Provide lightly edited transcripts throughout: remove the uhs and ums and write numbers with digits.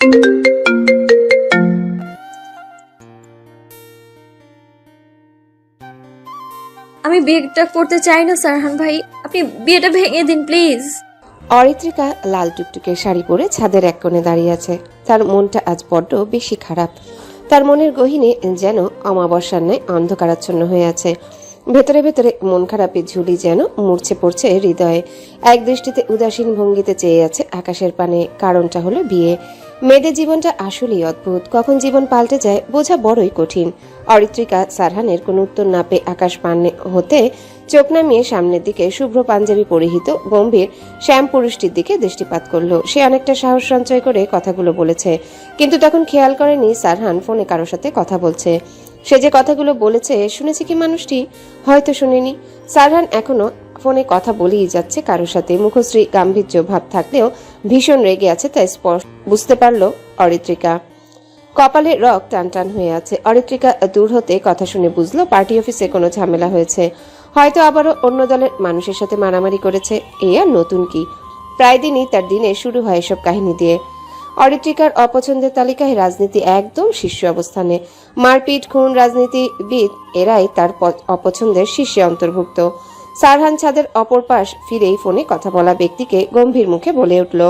আমি বিয়েটা করতে চাই না সারহান ভাই, আপনি বিয়েটা ভেঙে দিন প্লিজ। অরিত্রিকা লাল টুকটুকে শাড়ি পরে ছাদের এক কোণে দাঁড়িয়ে আছে। তার মনটা আজ বড্ড বেশি খারাপ। তার মনের গহীনে যেন অমাবস্যার ন্যায় অন্ধকারাচ্ছন্ন হয়ে আছে। ভেতরে ভেতরে মন খারাপের ঝুলি যেন মূর্ছে পড়ছে হৃদয়ে। এক দৃষ্টিতে উদাসীন ভঙ্গিতে চেয়ে আছে আকাশের পানে। কারণটা হলো বিয়ে। মেয়েদের জীবনটা আসলেই অদ্ভুত। কখন জীবন পাল্টে যায় বোঝা বড়ই কঠিন। অরিত্রিকা সারহানের কোনো উত্তর না পেয়ে আকাশ পান হতে চোখ নামিয়ে সামনের দিকে শুভ্র পাঞ্জাবি পরিহিত গম্ভীর শ্যাম পুরুষটির দিকে দৃষ্টিপাত করলো। সে অনেকটা সাহস সঞ্চয় করে কথাগুলো বলেছে, কিন্তু তখন খেয়াল করেনি সারহান ফোনে কারোর সাথে কথা বলছে। সে যে কথাগুলো বলেছে শুনেছে কি মানুষটি? হয়তো শুনেনি। সারহান এখনো ফোনে কথা বলেই যাচ্ছে কারোর সাথে। মুখশ্রী গাম্ভীর্য ভাব থাকলেও ভীষণ রেগে আছে, তাই স্পষ্ট বুঝতে পারল অরিত্রিকা। কপালে রক টান টান হয়ে আছে। অরিত্রিকা দূর হতে কথা শুনে বুঝলো পার্টি অফিসে কোনো ঝামেলা হয়েছে। হয়তো আবারও অন্য দলের মানুষের সাথে মারামারি করেছে। এই আর নতুন কি, প্রায় দিনই তার দিনে শুরু হয় এসব কাহিনী দিয়ে। অরিত্রিকার অপছন্দের তালিকায় রাজনীতি একদম শীর্ষ অবস্থানে। মারপিট, খুন, রাজনীতিবিদ এরাই তার অপছন্দের শীর্ষে অন্তর্ভুক্ত। সারহান ছাদের অপর পাশ ফিরেই ফোনে কথা বলা ব্যক্তিকে গম্ভীর মুখে বলে উঠল,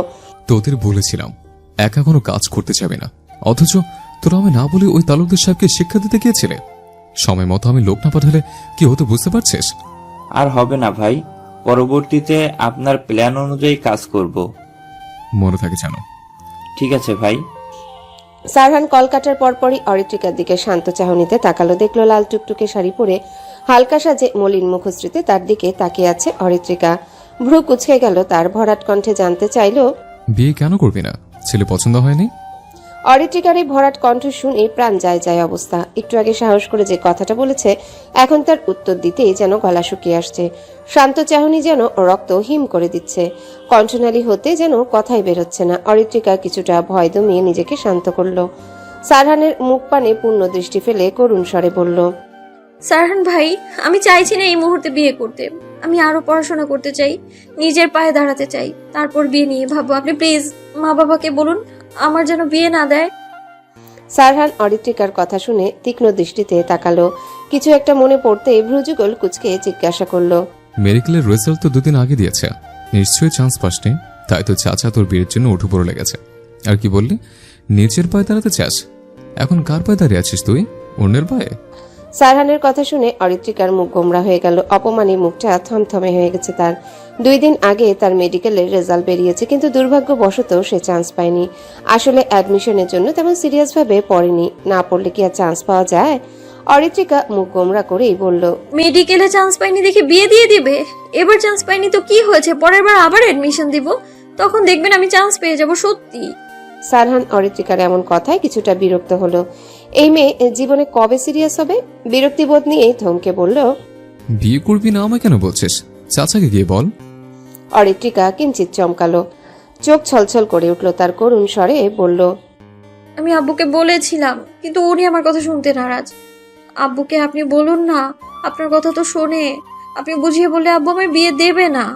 তোদের বলেছিলাম একা কোনো কাজ করতে যাবে না, অথচ তোরা আমি না বলে ওই তালুকদার সাহেবকে শিক্ষা দিতে গিয়েছিলে। সময় মতো আমি লোক না পাঠালে কি হতো বুঝতে পারছিস? আর হবে না ভাই, পরবর্তীতে আপনার প্ল্যান অনুযায়ী কাজ করব। মনে থাকে জানো। ঠিক আছে ভাই। সারহান কল কাটার পরপরই অরিত্রিকার দিকে শান্ত চাহনিতে তাকালো। দেখলো লাল টুকটুকে শাড়ি পরে হালকা সাজে মলিন মুখশ্রীতে তার দিকে তাকিয়ে আছে অরিত্রিকা। ভ্রু কুঁচকে গেল তার। ভরাট কণ্ঠে জানতে চাইল, বিয়ে কেন করবি না? ছেলে পছন্দ হয়নি? অরিত্রিকার এই ভরাট কণ্ঠ শুনে প্রাণ যায় যায় অবস্থা। একটু আগে সাহস করে যে কথাটা বলেছে, এখন তার উত্তর দিতেই যেন গলা শুকিয়ে আসছে। শান্ত চাহনি যেন রক্ত হিম করে দিচ্ছে। কণ্ঠনালী হতে যেন কথাই বেরোচ্ছে না। অরিত্রিকা কিছুটা ভয় দমিয়ে নিজেকে শান্ত করলো। সারহানের মুখ পানে পূর্ণ দৃষ্টি ফেলে করুণ স্বরে বলল, সারহান ভাই, আমি চাইছি না এই মুহূর্তে বিয়ে করতে। আমি আরো পড়াশোনা করতে চাই, নিজের পায়ে দাঁড়াতে চাই, তারপর বিয়ে নিয়ে ভাববো। আপনি প্লিজ মা বাবাকে বলুন আমার যেন বিয়ে না দেয়। সারহান অরিত্রিকার কথা শুনে তীক্ষ্ণ দৃষ্টিতে তাকালো। কিছু একটা মনে পড়তেই ভ্রুযুগল কুচকে জিজ্ঞাসা করলো, মেডিকেলের রেজাল্ট তো দুদিন আগে দিয়েছে, নিশ্চয়ই চান্স পাসনি। তাই তো চাচা তোর বিয়ের জন্য উঠে পড়ে লেগেছে। আর কি বললি, নিজের পায়ে দাঁড়াতে চাস? এখন কার পায়ে দাঁড়িয়ে আছিস তুই? অন্যের পায়ে? সারহানের কথা শুনে অরিত্রিকার মুখ গোমরা হয়ে গেল। অপমানে মুখটা থমথমে হয়ে গেছে তার। 2 দিন আগে তার মেডিকেলের রেজাল্ট বেরিয়েছে, কিন্তু দুর্ভাগ্যবশত সে চান্স পায়নি। আসলে অ্যাডমিশনের জন্য তেমন সিরিয়াস ভাবে পড়েনি। না পড়লে কি আর চান্স পাওয়া যায়? অরিত্রিকা মুখ গোমরা করেই বলল, মেডিকেলে চান্স পাইনি দেখে বিয়ে দিয়ে দিবে? এবার চান্স পাইনি তো কি হয়েছে, পরের বার আবার এডমিশন দিব, তখন দেখবেন আমি চান্স পেয়ে যাব সত্যি। সারহান অরিত্রিকার এমন কথায় কিছুটা বিরক্ত হলো। এই মেয়ে জীবনে কবে সিরিয়াস হবে? বিরক্তিবোধ নিয়েই থমকে বলল, বিয়ে করবি না আমায় কেন বলছিস? চাচাকে গিয়ে বল। অরিত্রিকা কিঞ্চিত চমকালো। চোখ ছলছল করে উঠল তার। করুণ স্বরে বলল, আমি আব্বুকে বলেছিলাম, কিন্তু উনি আমার কথা শুনতে নারাজ। আব্বুকে আপনি বলুন না, আপনার কথা তো শোনে। আপনি বুঝিয়ে বললে আব্বু আমায় বিয়ে দেবে না।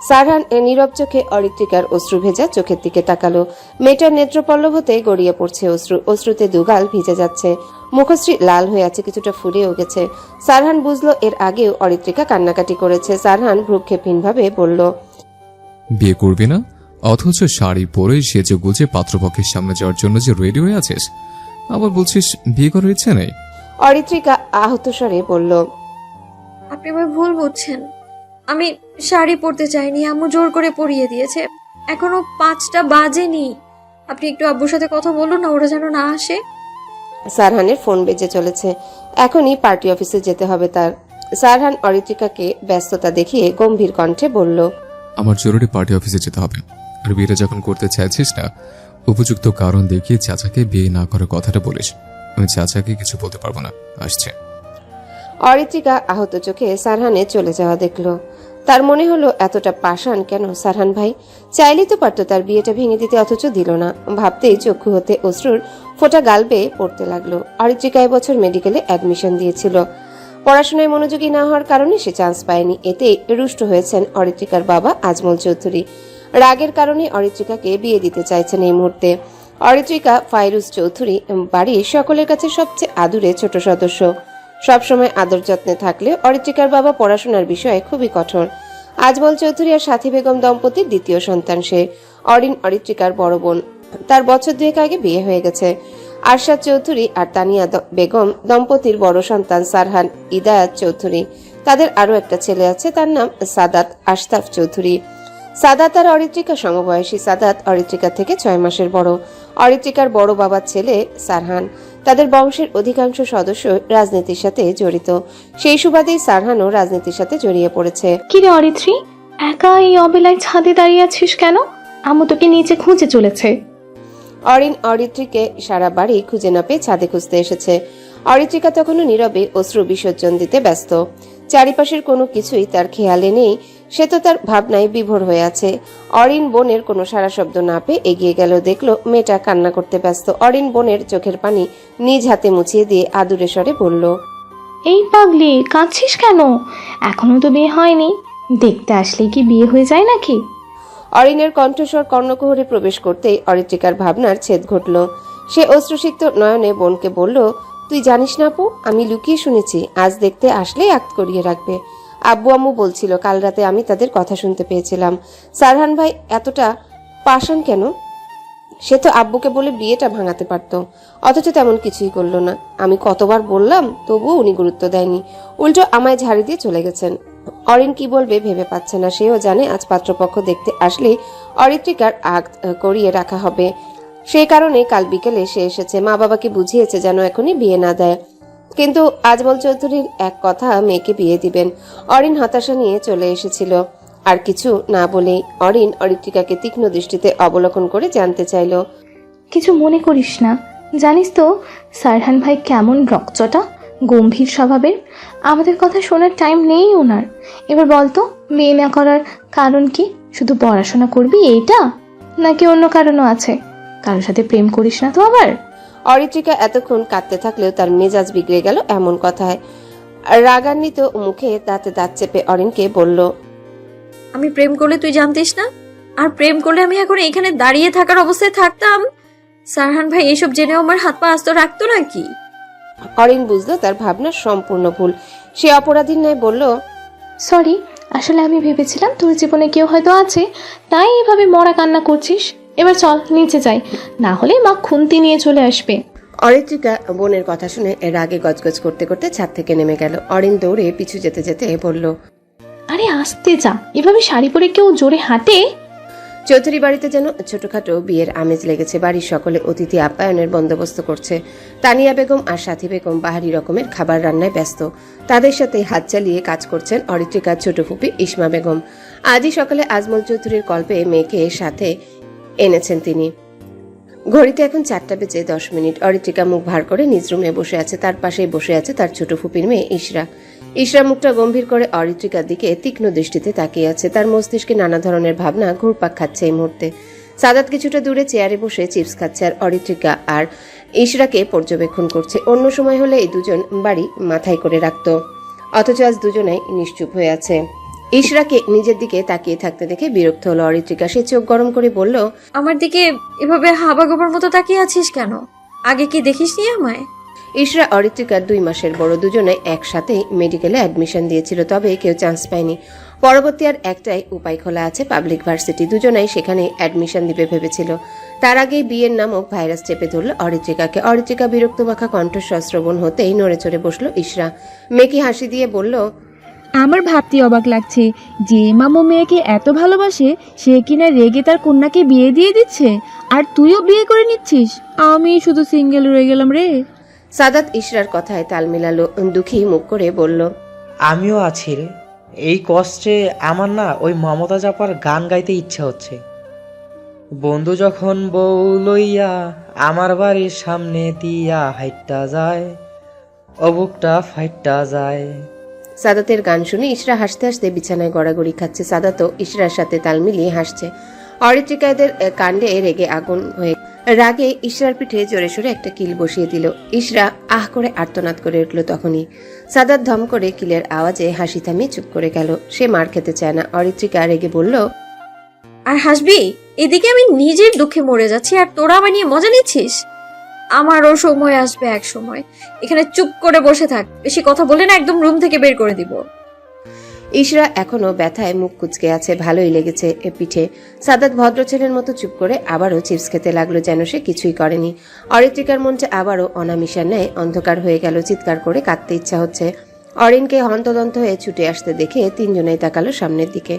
সারহান নীরব চোখে অরিত্রিকার অশ্রু ভেজা চোখের দিকে তাকালো। মেয়েটার নেত্রপল্লব হতে গড়িয়ে পড়ছে অশ্রু। অশ্রুতে দুগাল ভিজে যাচ্ছে। মুখশ্রী লাল হয়ে আছে, কিছুটা ফুলেও গেছে। সারহান বুঝলো এর আগেও অরিত্রিকা কান্নাকাটি করেছে। সারহান ভ্রুক্ষেপহীনভাবে বলল, বিয়ে করবি না, অথচ শাড়ি পরে সেজে গুজে পাত্রপক্ষের সামনে যাওয়ার জন্য যে রেডি হয়ে আছিস, আবার বলছিস বিয়ে করার ইচ্ছে নেই? অরিত্রিকা আহত স্বরে বলল, আপনি আমায় ভুল বুঝছেন। আমি শাড়ি পরতে চাইনি, আম্মু জোর করে পরিয়ে দিয়েছে। এখনো 5টা বাজেনি। আপনি একটু আব্বুর সাথে কথা বলুন না, ওরা যেন না আসে। সারহানের ফোন বেজে চলেছে। এখনই পার্টি অফিসে যেতে হবে তার। সারহান অরিত্রিকাকে ব্যস্ততা দেখিয়ে গম্ভীর কণ্ঠে বলল, আমার জরুরি পার্টি অফিসে যেতে হবে। আর বিয়েটা যখন করতে চাইছিস না, উপযুক্ত কারণ দেখিয়ে চাচাকে বিয়ে না করার কথাটা বলিস। আমি চাচাকে কিছু বলতে পারবো না। আসছে। অরিত্রিকা আহত চোখে সারহানে চলে যাওয়া দেখলো। তার মনে হলো এতটা পাষাণ কেন সারহান ভাই? চাইলেই তো পারতো তার বিয়েটা ভেঙে দিতে, অথচ দিল না। ভাবতেই চক্ষু হতে অশ্রুর ফোঁটা গাল বেয়ে পড়তে লাগলো। অরিত্রিকা এবছর মেডিকেলে অ্যাডমিশন দিয়েছিল। পড়াশোনায় মনোযোগী না হওয়ার কারণে সে চান্স পায়নি। এতে রুষ্ট হয়েছেন অরিত্রিকার বাবা আজমল চৌধুরী। রাগের কারণে অরিত্রিকাকে বিয়ে দিতে চাইছেন এই মুহূর্তে। অরিত্রিকা ফাইরুজ চৌধুরী বাড়ির সকলের কাছে সবচেয়ে আদুরে ছোট সদস্য। সবসময় আদর যত্নে থাকলে অরিত্রিকার বাবা পড়াশোনার বিষয়ে খুবই কঠোর। আজমল চৌধুরী আর সাথী বেগম দম্পতির দ্বিতীয় সন্তান সে। অরিন অরিত্রিকার বড় বোন। তার বছর দুয়েক আগে বিয়ে হয়ে গেছে। আরশাদ চৌধুরী আর তানিয়া বেগম দম্পতির বড় সন্তান সারহান ইদায়াত চৌধুরী। তাদের আরো একটা ছেলে আছে, তার নাম সাদাত আশতাফ চৌধুরী। সাদাত আর অরিত্রিকা সমবয়সী। সাদাত অরিত্রিকা থেকে 6 মাসের বড়। অরিত্রিকার বড় বাবার ছেলে সারহান। তাদের বংশের অধিকাংশ সদস্য রাজনীতির সাথে জড়িত। সেই সুবাদেই সারহানও রাজনীতির সাথে জড়িয়ে পড়েছে। কিরে অরিত্রী, একা এই অবেলায় ছাদে দাঁড়িয়ে আছিস কেন? আম্মু তোকে নিচে খুঁজে চলেছে। অরিন অরিত্রীকে সারা বাড়ি খুঁজে না পেয়ে ছাদে খুঁজতে এসেছে। অরিত্রিকা তখনও নীরবে অশ্রু বিসর্জন দিতে ব্যস্ত। চারিপাশের কোনো কিছুই তার খেয়ালে নেই। সে তো তার ভাবনায় বিভোর হয়ে আছে। অরিন বোনের কোনো সারা শব্দ না পেয়ে এগিয়ে গেল, দেখলো মেয়েটা কান্না করতে ব্যস্ত। অরিন বোনের চোখের পানি নিজ হাতে মুছিয়ে দিয়ে আদুরে স্বরে বলল, এই পাগলি, কাঁদছিস কেন? এখনো তো বিয়ে হয়নি। দেখতে আসলে কি বিয়ে হয়ে যায় নাকি? অরিনের কণ্ঠস্বর কর্ণকুহরে প্রবেশ করতেই অরিত্রিকার ভাবনার ছেদ ঘটল। সে অশ্রুসিক্ত নয়নে বোনকে বলল, তুই জানিস না আপু, আমি লুকিয়ে শুনেছি আজ দেখতে আসলেই আক্ত করিয়ে রাখবে। আব্বু আম্মু বলছিল, কাল রাতে আমি তাদের কথা শুনতে পেয়েছিলাম। সারহান ভাই এতটা পাষাণ কেন? সে তো আব্বুকে বলে বিয়েটা ভাঙাতে পারত, অথচ তেমন কিছুই করলো না। আমি কতবার বললাম, তবুও উনি গুরুত্ব দেয়নি, উল্টো আমায় ঝাড়ি দিয়ে চলে গেছেন। অরিন কি বলবে ভেবে পাচ্ছে না। সেও জানে আজ পাত্রপক্ষ দেখতে আসলে অরিত্রিকার আগ করিয়ে রাখা হবে। সেই কারণে কাল বিকেলে সে এসেছে। মা বাবাকে বুঝিয়েছে যেন এখনই বিয়ে না দেয়। কিন্তু আজমল চৌধুরীর এক কথা, মেয়েকে বিয়ে দিবেন। অরিন হতাশা নিয়ে চলে এসেছিল। আর কিছু না বলেই অরিন অরিত্রিকাকে তীক্ষ্ণ দৃষ্টিতে অবলোকন করে জানতে চাইল, কিছু মনে করিস না। জানিস তো সারহান ভাই কেমন রকচটা, গম্ভীর স্বভাবের। আমাদের কথা শোনার টাইম নেই ওনার। এবার বলতো, বিয়ে না করার কারণ কি? শুধু পড়াশোনা করবি এইটা, নাকি অন্য কারণও আছে? কারোর সাথে প্রেম করিস না তো আবার? অরিত্রিকা এতক্ষণ কাঁদতে থাকলেও তার মেজাজ বিগড়ে গেল এমন কথায়। রাগান্বিত মুখে দাঁতে দাঁত চেপে অরিনকে বলল, আমি প্রেম করলে তুই জানতিস না? আর প্রেম করলে আমি এখন এখানে দাঁড়িয়ে থাকার অবস্থায় থাকতাম? সারহান ভাই এসব জেনেও আমার হাত পা আস্ত রাখতো নাকি? অরিন বুঝলো তার ভাবনা সম্পূর্ণ ভুল। সে অপরাধীর ন্যায় বলল, সরি, আসলে আমি ভেবেছিলাম তোর জীবনে কেউ হয়তো আছে, তাই এভাবে মরা কান্না করছিস। এবার চল নিচে যাই, না হলে মা খুন্তি নিয়ে চলে আসবে। অরিত্রিকা বোনের কথা শুনে রাগে গজগজ করতে করতে ছাদ থেকে নেমে গেল। অরিন দৌড়ে পিছু যেতে যেতে বলল, আরে আস্তে যা, এভাবে শাড়ি পরে কেউ জোরে হাঁটে? চৌধুরী বাড়িতে যেন ছোটখাটো বিয়ের আমেজ লেগেছে। বাড়ির সকলে অতিথি আপ্যায়নের বন্দোবস্ত করছে। তানিয়া বেগম আর সাথী বেগম বাহারি রকমের খাবার রান্নায় ব্যস্ত। তাদের সাথে হাত চালিয়ে কাজ করছেন অরিত্রিকার ছোট ফুপি ইসমা বেগম। আজই সকালে আজমল চৌধুরীর কল্পে মেয়েকে সাথে এনেছেন তিনি। ঘড়িতে এখন 4:10। অরিত্রিকা মুখ ভার করে নিজ রুমে বসে আছে। তার পাশেই বসে আছে তার ছোট ফুপির মেয়ে ইশরা। ইশরা মুখটা গম্ভীর করে অরিত্রিকার দিকে তীক্ষ্ণ দৃষ্টিতে তাকিয়ে আছে। তার মস্তিষ্কে নানা ধরনের ভাবনা ঘুরপাক খাচ্ছে এই মুহূর্তে। সাদাত কিছুটা দূরে চেয়ারে বসে চিপস খাচ্ছে আর অরিত্রিকা আর ইশরাকে পর্যবেক্ষণ করছে। অন্য সময় হলে এই দুজন বাড়ি মাথায় করে রাখত, অথচ আজ দুজনেই নিশ্চুপ হয়ে আছে। ইশরাকে নিজের দিকে তাকিয়ে থাকতে দেখে বিরক্ত হলো অরিত্রিকা। সে চোখ গরম করে বলল, আমার দিকে এভাবে হাবা গোবার মতো তাকিয়ে আছিস কেন? আগে কি দেখিসনি আমায়? ইশরা অরিত্রিকার 2 মাসের বড়। দুজনে একসাথে মেডিকেলে অ্যাডমিশন দিয়েছিল, তবে কেউ চান্স পায়নি। পরবর্তী আর একটাই উপায় খোলা আছে, পাবলিক ভার্সিটি। দুজনেই সেখানে অ্যাডমিশন দিবে ভেবেছিল। তার আগেই বিয়ের নামক ভাইরাস চেপে ধরল অরিত্রিকাকে। অরিত্রিকা বিরক্ত মাখা কণ্ঠস্বর শ্রবণ হতেই নড়ে চড়ে বসলো ইশরা। মেকি হাসি দিয়ে বলল, আমার ভাবতে অবাক লাগছে, যে মামু মেয়েকে এত ভালোবাসে সে কিনা রেগে তার কন্যাকে বিয়ে দিয়ে দিচ্ছে, আর তুইও বিয়ে করে নিচ্ছিস। আমি শুধু সিঙ্গেল রয়ে গেলাম রে। সাদাত ইশরার কথায় তাল মিলালো, দুঃখী মুখ করে বলল, আমিও আছি রে। এই কষ্টে আমার না ওই মমতা জাপার গান গাইতে ইচ্ছা হচ্ছে। বন্ধু যখন বউ লইয়া আমার বাড়ির সামনে দিয়া হাইটটা যায়, অবুকটা ফাইটটা যায়। সাদাতের গান শুনে ইশরা হাসতে হাসতে বিছানায় গড়াগড়ি খাচ্ছে। সাদাতও ইশরার সাথে তাল মিলিয়ে হাসছে। অরিত্রিকাদের কাণ্ডে রেগে আগুন হয়ে রাগে ইশরার পিঠে জোরে সোরে একটা কিল বসিয়ে দিল। ইশরা আহ করে আর্তনাদ করে উঠল। তখনই সাদাত ধম করে কিলের আওয়াজে হাসি থামিয়ে চুপ করে গেল। সে মার খেতে চায় না। অরিত্রিকা রেগে বলল, আর হাসবি? এদিকে আমি নিজের দুঃখে মরে যাচ্ছি আর তোরা আমায় নিয়ে মজা নিচ্ছিস। আমারও সময় আসবে এক সময়। এখানে চুপ করে বসে থাক, বেশি কথা বলে না একদম রুম থেকে বের করে দিব। ইশরা এখনো ব্যথায় মুখ কুচকে আছে, ভালোই লেগেছে পিঠে। সাদাত ভদ্র ছেলের মতো চুপ করে আবারও চিপস খেতে লাগলো, যেন সে কিছুই করেনি। অরিত্রিকার মনটা আবারও অনামিশার ন্যায় অন্ধকার হয়ে গেল, চিৎকার করে কাঁদতে ইচ্ছা হচ্ছে। অরিনকে হন্তদন্ত হয়ে ছুটে আসতে দেখে তিনজনেই তাকালো সামনের দিকে।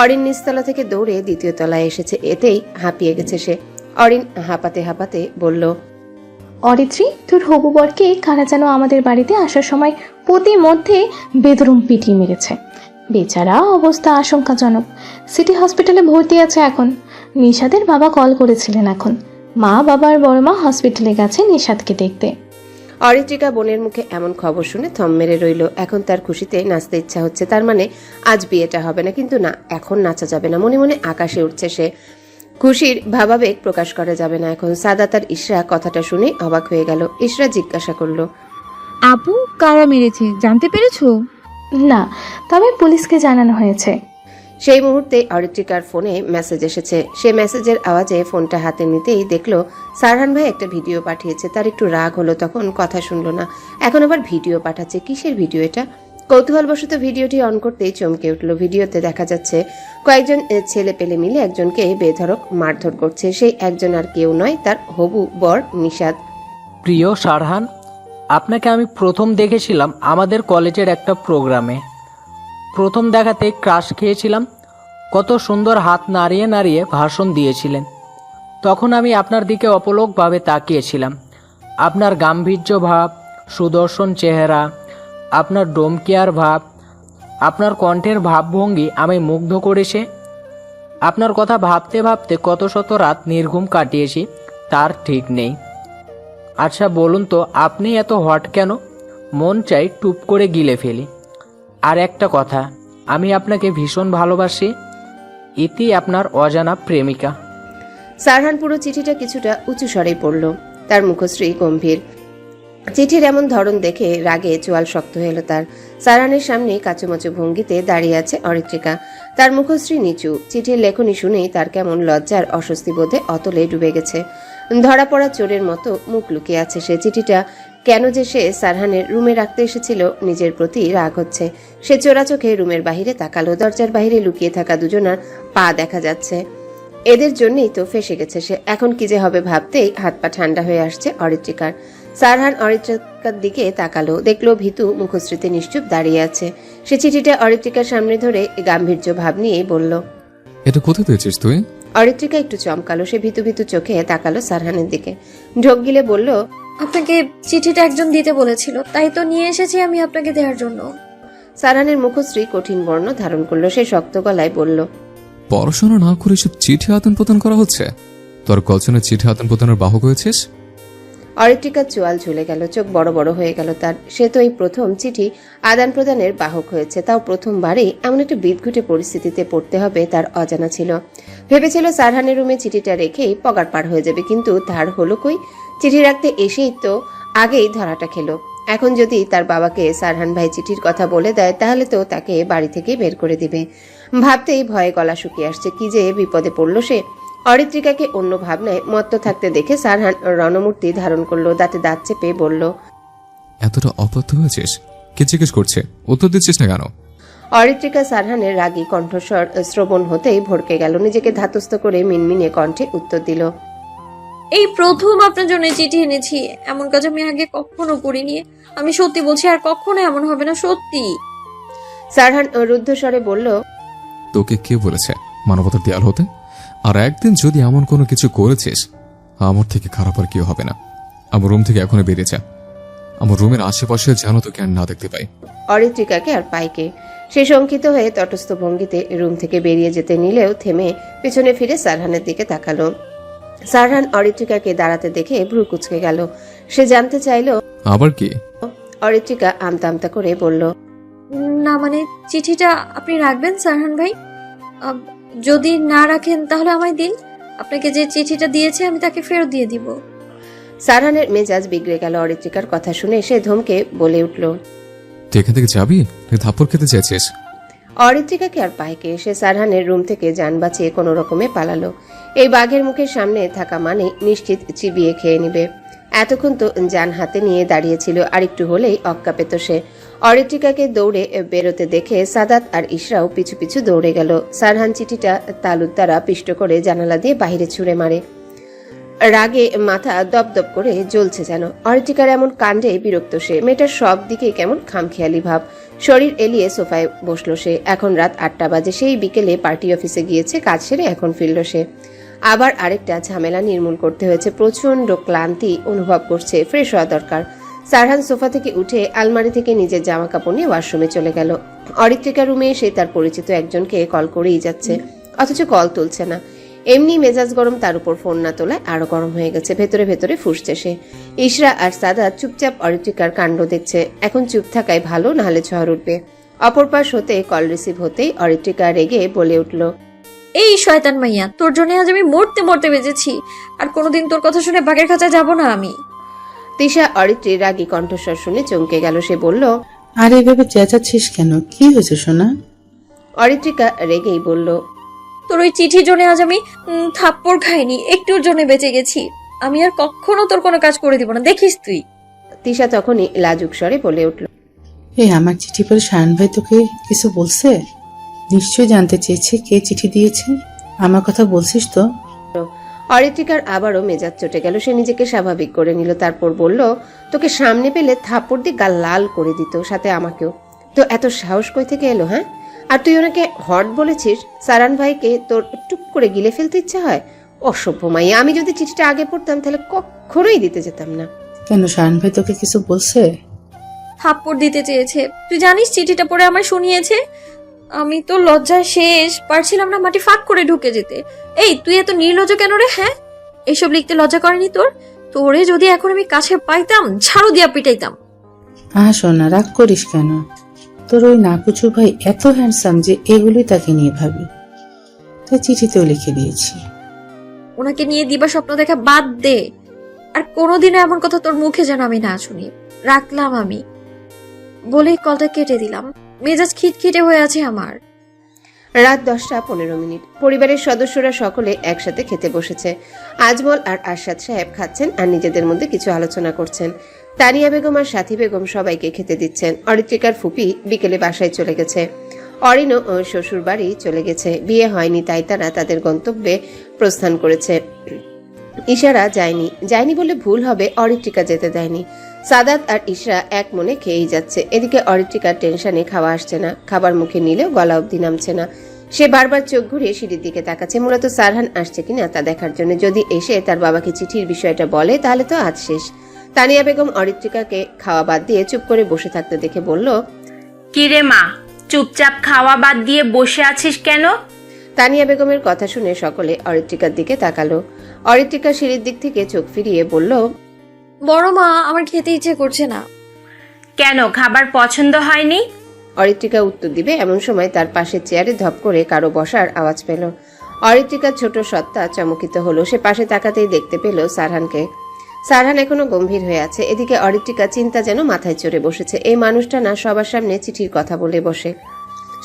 অরিন নিচতলা থেকে দৌড়ে দ্বিতীয় তলায় এসেছে, এতেই হাঁপিয়ে গেছে সে। অরিন হাঁপাতে হাঁপাতে বলল, অরিত্রী, তোর হবু বরকে কারা যেন আমাদের বাড়িতে আসার সময় প্রতিমধ্যে বেদরুম পিটিয়ে মেরেছে। বেচারা অবস্থা আশঙ্কাজনক, সিটি হসপিটালে ভর্তি আছে এখন। নিশাদের বাবা কল করেছিলেন, এখন মা বাবার বড় মা হসপিটালে গেছে নিশাদকে দেখতে। অরিত্রিকা বোনের মুখে এমন খবর শুনে থম মেরে রইল। এখন তার খুশিতে নাচতে ইচ্ছা হচ্ছে, তার মানে আজ বিয়েটা হবে না। কিন্তু না, এখন নাচা যাবে না। মনে মনে আকাশে উঠছে সে, খুশির ভাবাবেগ প্রকাশ করা যাবে না এখন। সাদাত আর ইশরা কথাটা শুনে অবাক হয়ে গেল। ইশরা জিজ্ঞাসা করলো, আপু, কারা মেরেছে জানতে পেরেছো? না, তবে পুলিশকে জানানো হয়েছে। সেই মুহূর্তে অরিত্রিকার ফোনে মেসেজ এসেছে। সে মেসেজের আওয়াজে ফোনটা হাতে নিতেই দেখলো সারহান ভাই একটা ভিডিও পাঠিয়েছে। তার একটু রাগ হলো, তখন কথা শুনলো না, এখন আবার ভিডিও পাঠাচ্ছে। কিসের ভিডিও এটা? কৌতূহলবশত ভিডিওটি অন করতেই চমকে উঠল। ভিডিওতে দেখা যাচ্ছে কয়েকজন ছেলে পেলে মিলে একজনকে বেধড়ক মারধর করছে। সেই একজন আর কেউ নয়, তার হবু বর নিশাদ। প্রিয় সারহান, আপনাকে আমি প্রথম দেখেছিলাম আমাদের কলেজের একটা প্রোগ্রামে। প্রথম দেখাতে ক্রাশ খেয়েছিলাম। কত সুন্দর হাত নাড়িয়ে নাড়িয়ে ভাষণ দিয়েছিলেন। তখন আমি আপনার দিকে অপলকভাবে তাকিয়েছিলাম। আপনার গাম্ভীর্য ভাব, সুদর্শন চেহারা, আপনার ডোমকেয়ার ভাব, আপনার কণ্ঠের ভাবভঙ্গি আমায় মুগ্ধ করেছে। আপনার কথা ভাবতে ভাবতে কত শত রাত নির্ঘুম কাটিয়েছি তার ঠিক নেই। আচ্ছা বলুন তো, আপনি এত হট কেন? মন চাই টুপ করে গিলে ফেলি। আর একটা কথা, আমি আপনাকে ভীষণ ভালোবাসি। ইতি আপনার অজানা প্রেমিকা। সারহান পুরো চিঠিটা কিছুটা উঁচু স্বরে পড়ল, তার মুখশ্রী গম্ভীর। চিঠির এমন ধরন দেখে রাগে চোয়াল শক্ত হয়ে এলো তার। সারহানের সামনে কাচুমাচু ভঙ্গিতে দাঁড়িয়ে আছে অরিত্রিকা, তার মুখশ্রী নিচু। চিঠির লেখনী শুনেই তার কেমন লজ্জার অস্বস্তি বোধে অতলে ডুবে গেছে। ধরা পড়া চোরের মতো মুখ লুকিয়ে আছে সে। চিঠিটা কেন যে সে সারহানের রুমে রাখতে এসেছিল, নিজের প্রতি রাগ হচ্ছে। সে চোরা চোখে রুমের বাহিরে তাকালো। দরজার বাহিরে লুকিয়ে থাকা দুজনার পা দেখা যাচ্ছে। এদের জন্যই তো ফেসে গেছে সে। এখন কি যে হবে ভাবতেই হাত পা ঠান্ডা হয়ে আসছে অরিত্রিকার। সারহান অরিত্রিকার দিকে তাকালো, দেখলো ভীতু মুখশ্রীতে নিশ্চুপ দাঁড়িয়ে আছে। সে চিঠিটা অরিত্রিকার সামনে ধরে গাম্ভীর্য ভাব নিয়ে বলল, এটা কোথায় পেয়েছিস তুই? অরিত্রিকা একটু চমকালো। সে ভীতু ভীতু চোখে তাকালো সারহানের দিকে, ঢোক গিলে বলল, আপনাকে চিঠিটা একজন দিতে বলেছিল, তাই তো নিয়ে এসেছি আমি আপনাকে দেওয়ার জন্য। সারহানের মুখশ্রী কঠিন বর্ণ ধারণ করলো। সে শক্ত গলায় বলল, পড়াশোনা না করে সব চিঠি আদান প্রদান করা হচ্ছে? তোর কলচনে চিঠি আদান প্রদানের বাহক হয়েছিস? অরিত্রিকার চোয়াল ঝুলে গেল, চোখ বড় বড় হয়ে গেল তার। সে তো এই প্রথম চিঠি আদান প্রদানের বাহক হয়েছে, তাও প্রথমবারই এমন একটা বিদঘুটে পরিস্থিতিতে পড়তে হবে তার অজানা ছিল। ভেবেছিল সারহানের রুমে চিঠিটা রেখেই পগার পার হয়ে যাবে, কিন্তু তার হলো কই? চিঠি রাখতে এসেই তো আগেই ধরাটা খেলো। এখন যদি তার বাবাকে সারহান ভাই চিঠির কথা বলে দেয়, তাহলে তো তাকে বাড়ি থেকে বের করে দিবে। ভাবতেই ভয়ে গলা শুকিয়ে আসছে। কি যে বিপদে পড়ল সে। অরিত্রিকাকে অন্য ভাবনায় মত্ত থাকতে দেখে সারহান রণমূর্তি ধারণ করলো, দাঁতে দাঁত চেপে বলল, এতটা অপথ্য হয়েছিস? কে জিজ্ঞেস করছে, উত্তর দিচ্ছিস না কেন? অরিত্রিকা সারহানের রাগী কণ্ঠস্বর শ্রবণ হতেই ভড়কে গেল। নিজেকে ধাতস্থ করে মিনমিনে কণ্ঠে উত্তর দিল, এই প্রথম আপনার জন্য চিঠি এনেছি। এমন কাজ আমি আগে কখনো করিনি। আমি সত্যি বলছি, আর কখনো এমন হবে না, সত্যি। সারহান রুদ্ধস্বরে বলল, তোকে কে বলেছে মানবতার দেয়াল হতে? আর একদিন যদি এমন কোনো কিছু করেছিস, আমার থেকে খারাপ আর কেউ হবে না। আমার রুম থেকে এখনো বেরিয়ে যা। আমার রুমের আশেপাশে যেন তোকে আর না দেখতে পাই। অরিত্রিকাকে আর পাইকে। সে শঙ্কিত হয়ে তটস্থ ভঙ্গিতে রুম থেকে বেরিয়ে যেতে নিলেও থেমে পেছনে ফিরে সারহানের দিকে তাকালো। সারহান অরিত্রিকাকে দাঁড়াতে দেখে ভ্রু কুঁচকে গেল। সে জানতে চাইল, আবার কি? অরিত্রিকা আমতা আমতা করে বলল, না মানে, চিঠিটা আপনি রাখবেন সারহান ভাই? যদি না রাখেন তাহলে আমায় দিন। আপনাকে যে চিঠিটা দিয়েছে আমি তাকে ফেরত দিয়ে দিব। সারহানের মেজাজ বিগড়ে গেল অরিত্রিকার কথা শুনে। সে ধমকে বলে উঠল, তুই এখান থেকে যাবি নাকি থাপ্পড় খেতে চাইছিস? অরিত্রিকাকে আর পাইকে এসে সারহানের রুম থেকে যান বাঁচিয়ে কোনো রকমে পালালো। এই বাঘের মুখের সামনে থাকা মানে নিশ্চিত চিবিয়ে খেয়ে নিবে। এতক্ষণ তো যান হাতে নিয়ে দাঁড়িয়েছিল, আর একটু হলেই অক্কা পেত সে। অরিত্রিকাকে দৌড়ে বেরোতে দেখে সাদাত আর ইশরাও পিছু পিছু দৌড়ে গেল। সারহান চিঠিটা তালুর দ্বারা পিষ্ট করে জানালা দিয়ে বাইরে ছুঁড়ে মারে। রাগে মাথা দপদপ করে জ্বলছে যেন। অরিত্রিকার এমন কাণ্ডে বিরক্ত সে। মেয়েটার সব দিকে কেমন খামখেয়ালি ভাব। শরীর এলিয়ে সোফায় বসলো সে। এখন রাত 8টা বাজে। সেই বিকেলে পার্টি অফিসে গিয়েছে, কাজ সেরে এখন ফিরল সে। আবার আরেকটা ঝামেলা নির্মূল করতে হয়েছে। প্রচন্ড ক্লান্তি অনুভব করছে, ফ্রেশ হওয়া দরকার। সারহান সোফা থেকে উঠে আলমারি থেকে নিজের জামা কাপড় নিয়ে ওয়াশরুমে চলে গেল। অরিত্রিকা রুমে এসে তার পরিচিত একজনকে কল করেই যাচ্ছে, অথচ কল তুলছে না। এমনি মেজাজ গরম, তার উপর ফোন না তোলায় আরো গরম হয়ে গেছে। ভেতরে ভেতরে ফুঁসছে সে। ইশরা আর সাদা চুপচাপ অরিত্রিকার কাণ্ড দেখছে। এখন চুপ থাকাই ভালো, নাহলে ঝড় উঠবে। অপর পাশ হতে কল রিসিভ হতেই অরিত্রিকা রেগে বলে উঠল, এই শয়তান মাইয়া, তোর জন্য আজ আমি মরতে মরতে বেঁচেছি। আর কোনোদিন তোর কথা শুনে বাঘের কাছে যাব না আমি। তিশা অরিত্রির রাগী কণ্ঠস্বর শুনে চমকে গেল। সে বলল, আর এইভাবে চেঁচাচ্ছিস কেন? কি হয়েছে সোনা? অরিত্রিকা রেগেই বলল, তোর ওই চিঠির জন্য আজ আমি থাপ্পড় খাইনি, একটুর জন্য বেঁচে গেছি। আমি আর কখনো তোর কোনো কাজ করে দিব না, দেখিস তুই। তিশা তখনই লাজুক স্বরে বলে উঠল, এই আমার চিঠি পড়ে শায়ন ভাই তোকে কিছু বলছে? নিশ্চয়ই জানতে চেয়েছে কে চিঠি দিয়েছে। আমার কথা বলছিস তো? অরিত্রিকার আবারও মেজাজ চটে গেল। সে নিজেকে স্বাভাবিক করে নিল, তারপর বলল, তোকে সামনে পেলে থাপ্পড় দিয়ে গাল লাল করে দিত, সাথে আমাকেও। তো এত সাহস কই থেকে এলো? হ্যাঁ, আর তুই ওনাকে হট বলেছিস? সারান ভাইকে তোর টুক করে গিলে ফেলতে ইচ্ছা হয়? অসভ্য মাইয়া। আমি যদি চিঠিটা আগে পড়তাম তাহলে কখনোই দিতে যেতাম না। কেন, শায়ন ভাই তোকে কিছু বলছে? থাপ্পড় দিতে চেয়েছে। তুই জানিস চিঠিটা পড়ে আমার শুনিয়েছে। আমি তো লজ্জায় শেষ, পারছিলাম না মাটি ফাঁক করে ঢুকে যেতে। এই তুই এত নির্লজ্জ কেন রে? হ্যাঁ, এইসব লিখতে লজ্জা করেনি তোর? তোরে যদি এখন আমি কাছে পাইতাম, ঝাড়ু দিয়া পিটাইতাম। সোনা, রাগ করিস কেন? তোর ওই নাকুচু ভাই এত হ্যান্ডসাম যে এগুলোই তাকে নিয়ে ভাবি, তাই চিঠিতেও লিখে দিয়েছি। ওনাকে নিয়ে দিবা স্বপ্ন দেখা বাদ দে। আর কোনোদিনও এমন কথা তোর মুখে যেন আমি না শুনি। রাখলাম আমি বলেই কলটা কেটে দিলাম। মেজাজ খিটখিটে হয়ে আছে আমার। রাত 10:15। পরিবারের সদস্যরা সকলে একসাথে খেতে বসেছে। আজমল আর আরশাদ সাহেব খাচ্ছেন আর নিজেদের মধ্যে কিছু আলোচনা করছেন। তানিয়া বেগম আর সাথী বেগম সবাইকে খেতে দিচ্ছেন। অরিত্রিকার ফুপি বিকেলে বাসায় চলে গেছে। অরিনও শ্বশুর বাড়ি চলে গেছে। বিয়ে হয়নি, তাই তারা তাদের গন্তব্যে প্রস্থান করেছে। ইশারা যায়নি বলে ভুল হবে, অরিত্রিকা যেতে দেয়নি। সাদাত আর ইশরা এক মনে খেয়েই যাচ্ছে। এদিকে অরিত্রিকার টেনশনে খাওয়া আসছে না। খাবার মুখে নিলেও গলা অবধি নামছে না। সে বারবার চোখ ঘুরিয়ে সিঁড়ির দিকে তাকাচ্ছে, মূলত সারহান আসছে কিনা তা দেখার জন্য। যদি এসে তার বাবাকে চিঠির বিষয়টা বলে তাহলে তো আজ শেষ। তানিয়া বেগম অরিত্রিকাকে খাওয়া বাদ দিয়ে চুপ করে বসে থাকতে দেখে বলল, কিরে মা, চুপচাপ খাওয়া বাদ দিয়ে বসে আছিস কেন? তানিয়া বেগমের কথা শুনে সকলে অরিত্রিকার দিকে তাকালো। অরিত্রিকা সিঁড়ির দিক থেকে চোখ ফিরিয়ে বলল, বড় মা, আমার খেতে ইচ্ছে করছে না। কেন, খাবার পছন্দ হয়নি? অরিত্রিকা উত্তর দিবে এমন সময় তার পাশের চেয়ারে ধপ করে কারো বসার আওয়াজ পেল। অরিত্রিকার ছোট সত্তা চমকিত হলো। সে পাশে তাকাতেই দেখতে পেল সারহানকে। সারহান এখনো গম্ভীর হয়ে আছে। এদিকে অরিত্রিকা চিন্তা যেন মাথায় চড়ে বসেছে। এই মানুষটা না সবার সামনে চিঠির কথা বলে বসে।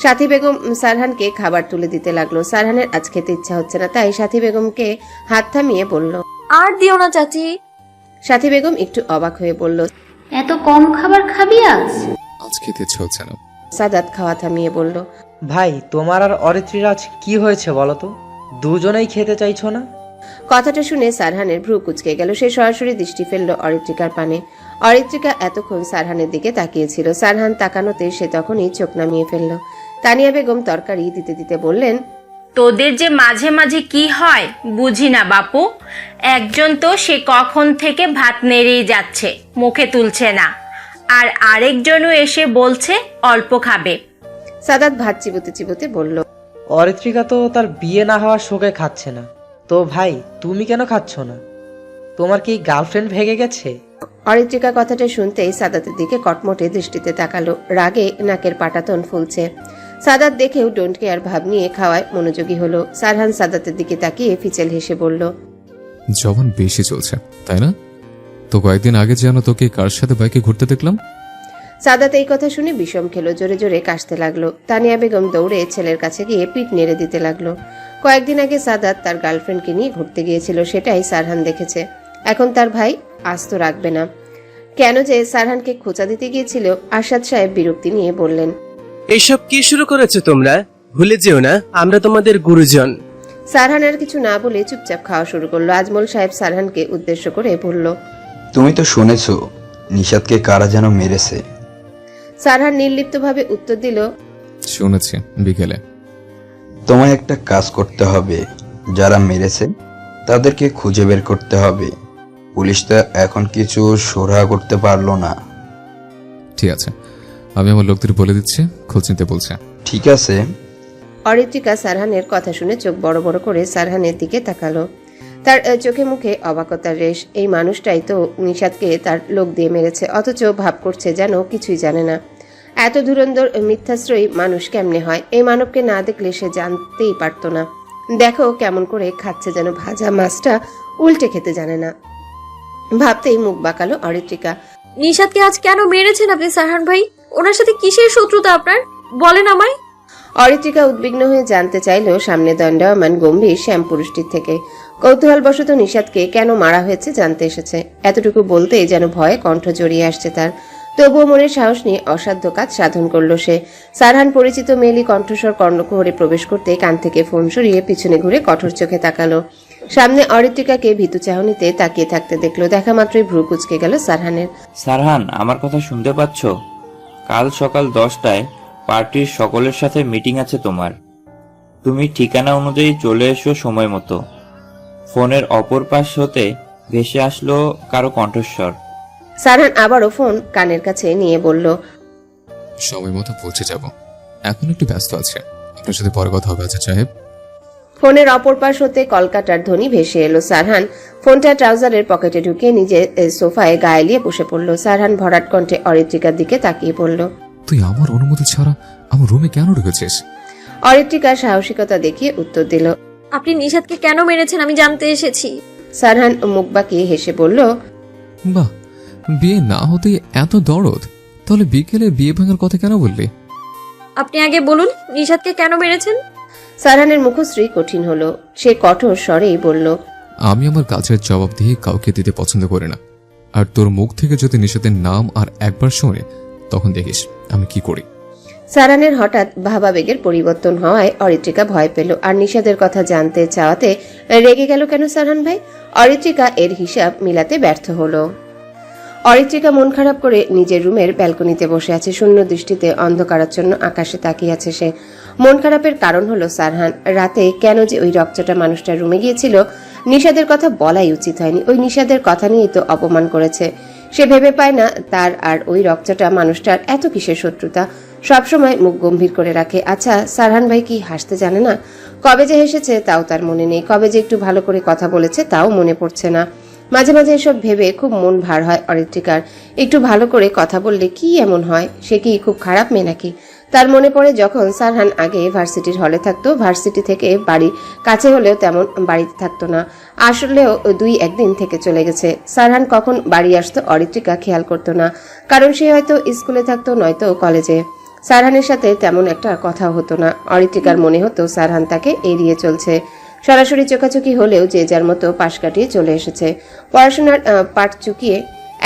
সাথী বেগম সারহানকে খাবার তুলে দিতে লাগলো। সারহানের আজ খেতে ইচ্ছা হচ্ছে না, তাই সাথী বেগমকে হাত থামিয়ে বলল, আর দিও না চাচি। সাথী বেগম একটু অবাক হয়ে বলল, এত কম খাবার খাবি আজ? আজ খেতে ইচ্ছে হচ্ছে না। সাদাত খাওয়া থামিয়ে বলল, ভাই, তোমার আর অরিত্রির আজ কি হয়েছে বলো তো? দুজনেই খেতে চাইছো না? কথাটা শুনে সারহানের ভ্রু কুঁচকে গেল। সে সরাসরি দৃষ্টি ফেলল অরিত্রিকার পানে। অরিত্রিকা এতক্ষণ সারহানের দিকে তাকিয়েছিল। সারহান তাকানোতে সে তখনই চোখ নামিয়ে ফেলল। তানিয়া বেগম তরকারি দিতে দিতে বললেন, তোদের যে মাঝে মাঝে কি হয় বুঝি না বাপু। একজন তো সে কখন থেকে ভাত নেড়েই যাচ্ছে, মুখে তুলছে না, আর আরেকজনও এসে বলছে অল্প খাবে। সাদাত ভাত চিবোতে চিবোতে বলল, অরিত্রিকা তো তার বিয়ে না হওয়ার শোকে খাচ্ছে না। তো ভাই, তুমি কেন খাচ্ছ না? তোমার কি গার্লফ্রেন্ড ভেঙে গেছে? অরিত্রিকা কথাটা শুনতেই সাদাতের দিকে কটমটে দৃষ্টিতে তাকালো। রাগে নাকের পাটাতন ফুলছে। সাদাত দেখেও ডোন্ট কেয়ার ভাব নিয়ে খাওয়ায় মনোযোগী হলো। সারহান সাদাতের দিকে তাকিয়ে ফিচেল হেসে বলল, জবান বেশি চলছে তাই না? তো কয়েকদিন আগে যেন তোকে কার সাথে বাইকে ঘুরতে দেখলাম। সাদাত এই কথা শুনে বিষম খেলো, জোরে জোরে কাশতে লাগলো। তানিয়া বেগম দৌড়ে ছেলের কাছে গিয়ে পিঠ নেড়ে দিতে লাগলো। কয়েকদিন আগে সাদাত তার গার্লফ্রেন্ডকে নিয়ে ঘুরতে গিয়েছিল, সেটাই সারহান দেখেছে। এখন তার ভাই আস্ত রাখবে না। কেন যে সারহানকে খোঁচা দিতে গিয়েছিল, আরশাদ সাহেব বিরক্তি নিয়ে বললেন, এইসব কি শুরু করেছো তোমরা? ভুলে যেও না আমরা তোমাদের গুরুজন। সারহান আর কিছু না বলে চুপচাপ খাওয়া শুরু করলো। আজমল সাহেব সারহানকে উদ্দেশ্য করে বলল, তুমি তো শুনেছো নিশাদকে কারা যেন মেরেছে। সারহান নির্লিপ্তভাবে উত্তর দিল, শুনেছি বিকেলে। তোমায় একটা কাজ করতে হবে, যারা মেরেছে তাদেরকে খুঁজে বের করতে হবে। পুলিশ তো এখন কিছু সুরাহা করতে পারলো না। ঠিক আছে, আমি আমার লোকদের বলে দিচ্ছি, খোঁজ নিতে বলছে। ঠিক আছে। অরিত্রিকা সারহানের কথা শুনে চোখ বড় বড় করে সারহানের দিকে তাকালো। তার চোখে মুখে অবাকতার রেশ। এই মানুষটাই তো নিশাদকে তার লোক দিয়ে মেরেছে, অথচ ভাব করছে যেন কিছুই জানে না। এত ধুরন্ধর মিথ্যাশ্রয়ী মানুষ কেমনে হয়? এই মানবকে না দেখলে সে জানতেই পারতো না। দেখো কেমন করে খাচ্ছে, যেন ভাজা মাছটা উল্টে খেতে জানে না। ভাবতেই মুখ বাঁকালো অরিত্রিকা। নিশাদকে আজ কেন মেরেছেন আপনি সারহান ভাই? ওনার সাথে কিসের শত্রুতা আপনার, বলেন আমায়। অরিত্রিকা উদ্বিগ্ন হয়ে জানতে চাইলেও সামনে দণ্ডায়মান গম্ভীর শ্যাম পুরুষটির থেকে। কৌতূহলবশত নিশাদকে কেন মারা হয়েছে জানতে এসেছে। এতটুকু বলতেই যেন ভয়ে কণ্ঠ জড়িয়ে আসছে তার। তবুও মনের সাহস নিয়ে অসাধ্য কাজ সাধন করল সে। সারহান পরিচিত মেয়েলি কণ্ঠস্বর কর্ণকুহরে প্রবেশ করতে কান থেকে ফোন সরিয়ে পিছনে ঘুরে কঠোর চোখে তাকালো। সামনে অরিত্রিকাকে ভীতু চাহনিতে তাকিয়ে থাকতে দেখলো। দেখা মাত্রই ভ্রু কুঁচকে গেল সারহানের। সারহান, আমার কথা শুনতে পাচ্ছ? কাল সকাল 10টায় পার্টির সকলের সাথে মিটিং আছে তোমার। তুমি ঠিকানা অনুযায়ী চলে এসো সময় মতো। ফোনের অপর পাশ হতে ভেসে আসলো কারো কণ্ঠস্বর। সারহান আবারও ফোন কানের কাছে নিয়ে বলল, সময় মতো পৌঁছে যাব, এখন একটু ব্যস্ত আছে, আপনার সাথে পরে কথা হবে আচ্ছা সাহেব। ফোনের অপর পাশ হতে কলকাতার ধ্বনি ভেসে এলো। সারহান ফোনটা ট্রাউজারের পকেটে ঢুকিয়ে নিজে সোফায় গায়ে লিয়ে বসে পড়ল। সারহান ভরাট কণ্ঠে অরিত্রিকার দিকে তাকিয়ে পড়ল, তুই আমার অনুমতি ছাড়া আমার রুমে কেন ঢুকেছিস? অরিত্রিকা সাহসিকতা দেখিয়ে উত্তর দিল, আপনি নিশাদকে কেন মেরেছেন আমি জানতে এসেছি। সারহান মুখ বাঁকিয়ে হেসে বলল, বাহ, বিয়ে না হতেই এত দরদ, তাহলে বিকেলে বিয়ে ভাঙার কথা কেন বললি? আপনি আগে বলুন নিশাদকে কেন মেরেছেন। সারহানের মুখশ্রী কঠিন হলো। সে কঠোর স্বরেই বলল, আমি আমার কাজের জবাব দিয়ে কাউকে দিতে পছন্দ করি না, আর তোর মুখ থেকে যদি নিষেধের নাম আর একবার শোনে তখন দেখিস আমি কি করি। সারহানের হঠাৎ ভাবাবেগের পরিবর্তন হওয়ায় অরিত্রিকা ভয় পেল। আর নিষাদের কথা জানতে চাওয়াতে রেগে গেল কেন সারহান ভাই? অরিত্রিকা এর হিসাব মিলাতে ব্যর্থ হলো। অরিত্রিকা মন খারাপ করে নিজের রুমের ব্যালকনিতে বসে আছে। শূন্য দৃষ্টিতে অন্ধকারাচ্ছন্ন আকাশে তাকিয়ে আছে সে। মন খারাপের কারণ হলো সারহান রাতে কেন যে ওই রক্তটা মানুষটার রুমে গিয়েছিল। নিষাদের কথা বলাই উচিত হয়নি। ওই নিষাদের কথা নিয়েই তো অপমান করেছে সে। ভেবে পায় না তার আর ওই রক্তটা মানুষটার এত কিসের শত্রুতা। সবসময় মুখ গম্ভীর করে রাখে। আচ্ছা, সারহান ভাই কি হাসতে জানে না? কবে যে হেসেছে তাও তার মনে নেই। কবে যে একটু ভালো করে কথা বলেছে তাও মনে পড়ছে না। মাঝে মাঝে এসব ভেবে খুব মন ভার হয় অরিত্রিকার। একটু ভালো করে কথা বললে কি এমন হয়? সে কি খুব খারাপ মেয়ে নাকি? তার মনে পড়ে যখন সারহান আগে ভার্সিটির হলে থাকতো। ভার্সিটি থেকে বাড়ি কাছে হলেও তেমন বাড়িতে থাকতো না। আসলেও 2-1 দিন থেকে চলে গেছে। সারহান কখন বাড়ি আসতো অরিত্রিকা খেয়াল করতো না, কারণ সে হয়তো স্কুলে থাকতো নয়তো কলেজে। সারহানের সাথে তেমন একটা কথা হতো না। অরিত্রিকার মনে হতো সারহান তাকে এড়িয়ে চলছে। সরাসরি চোখাচোখি হলেও যে যার মতো পাশ কাটিয়ে চলে এসেছে। পড়াশোনার পাঠ চুকিয়ে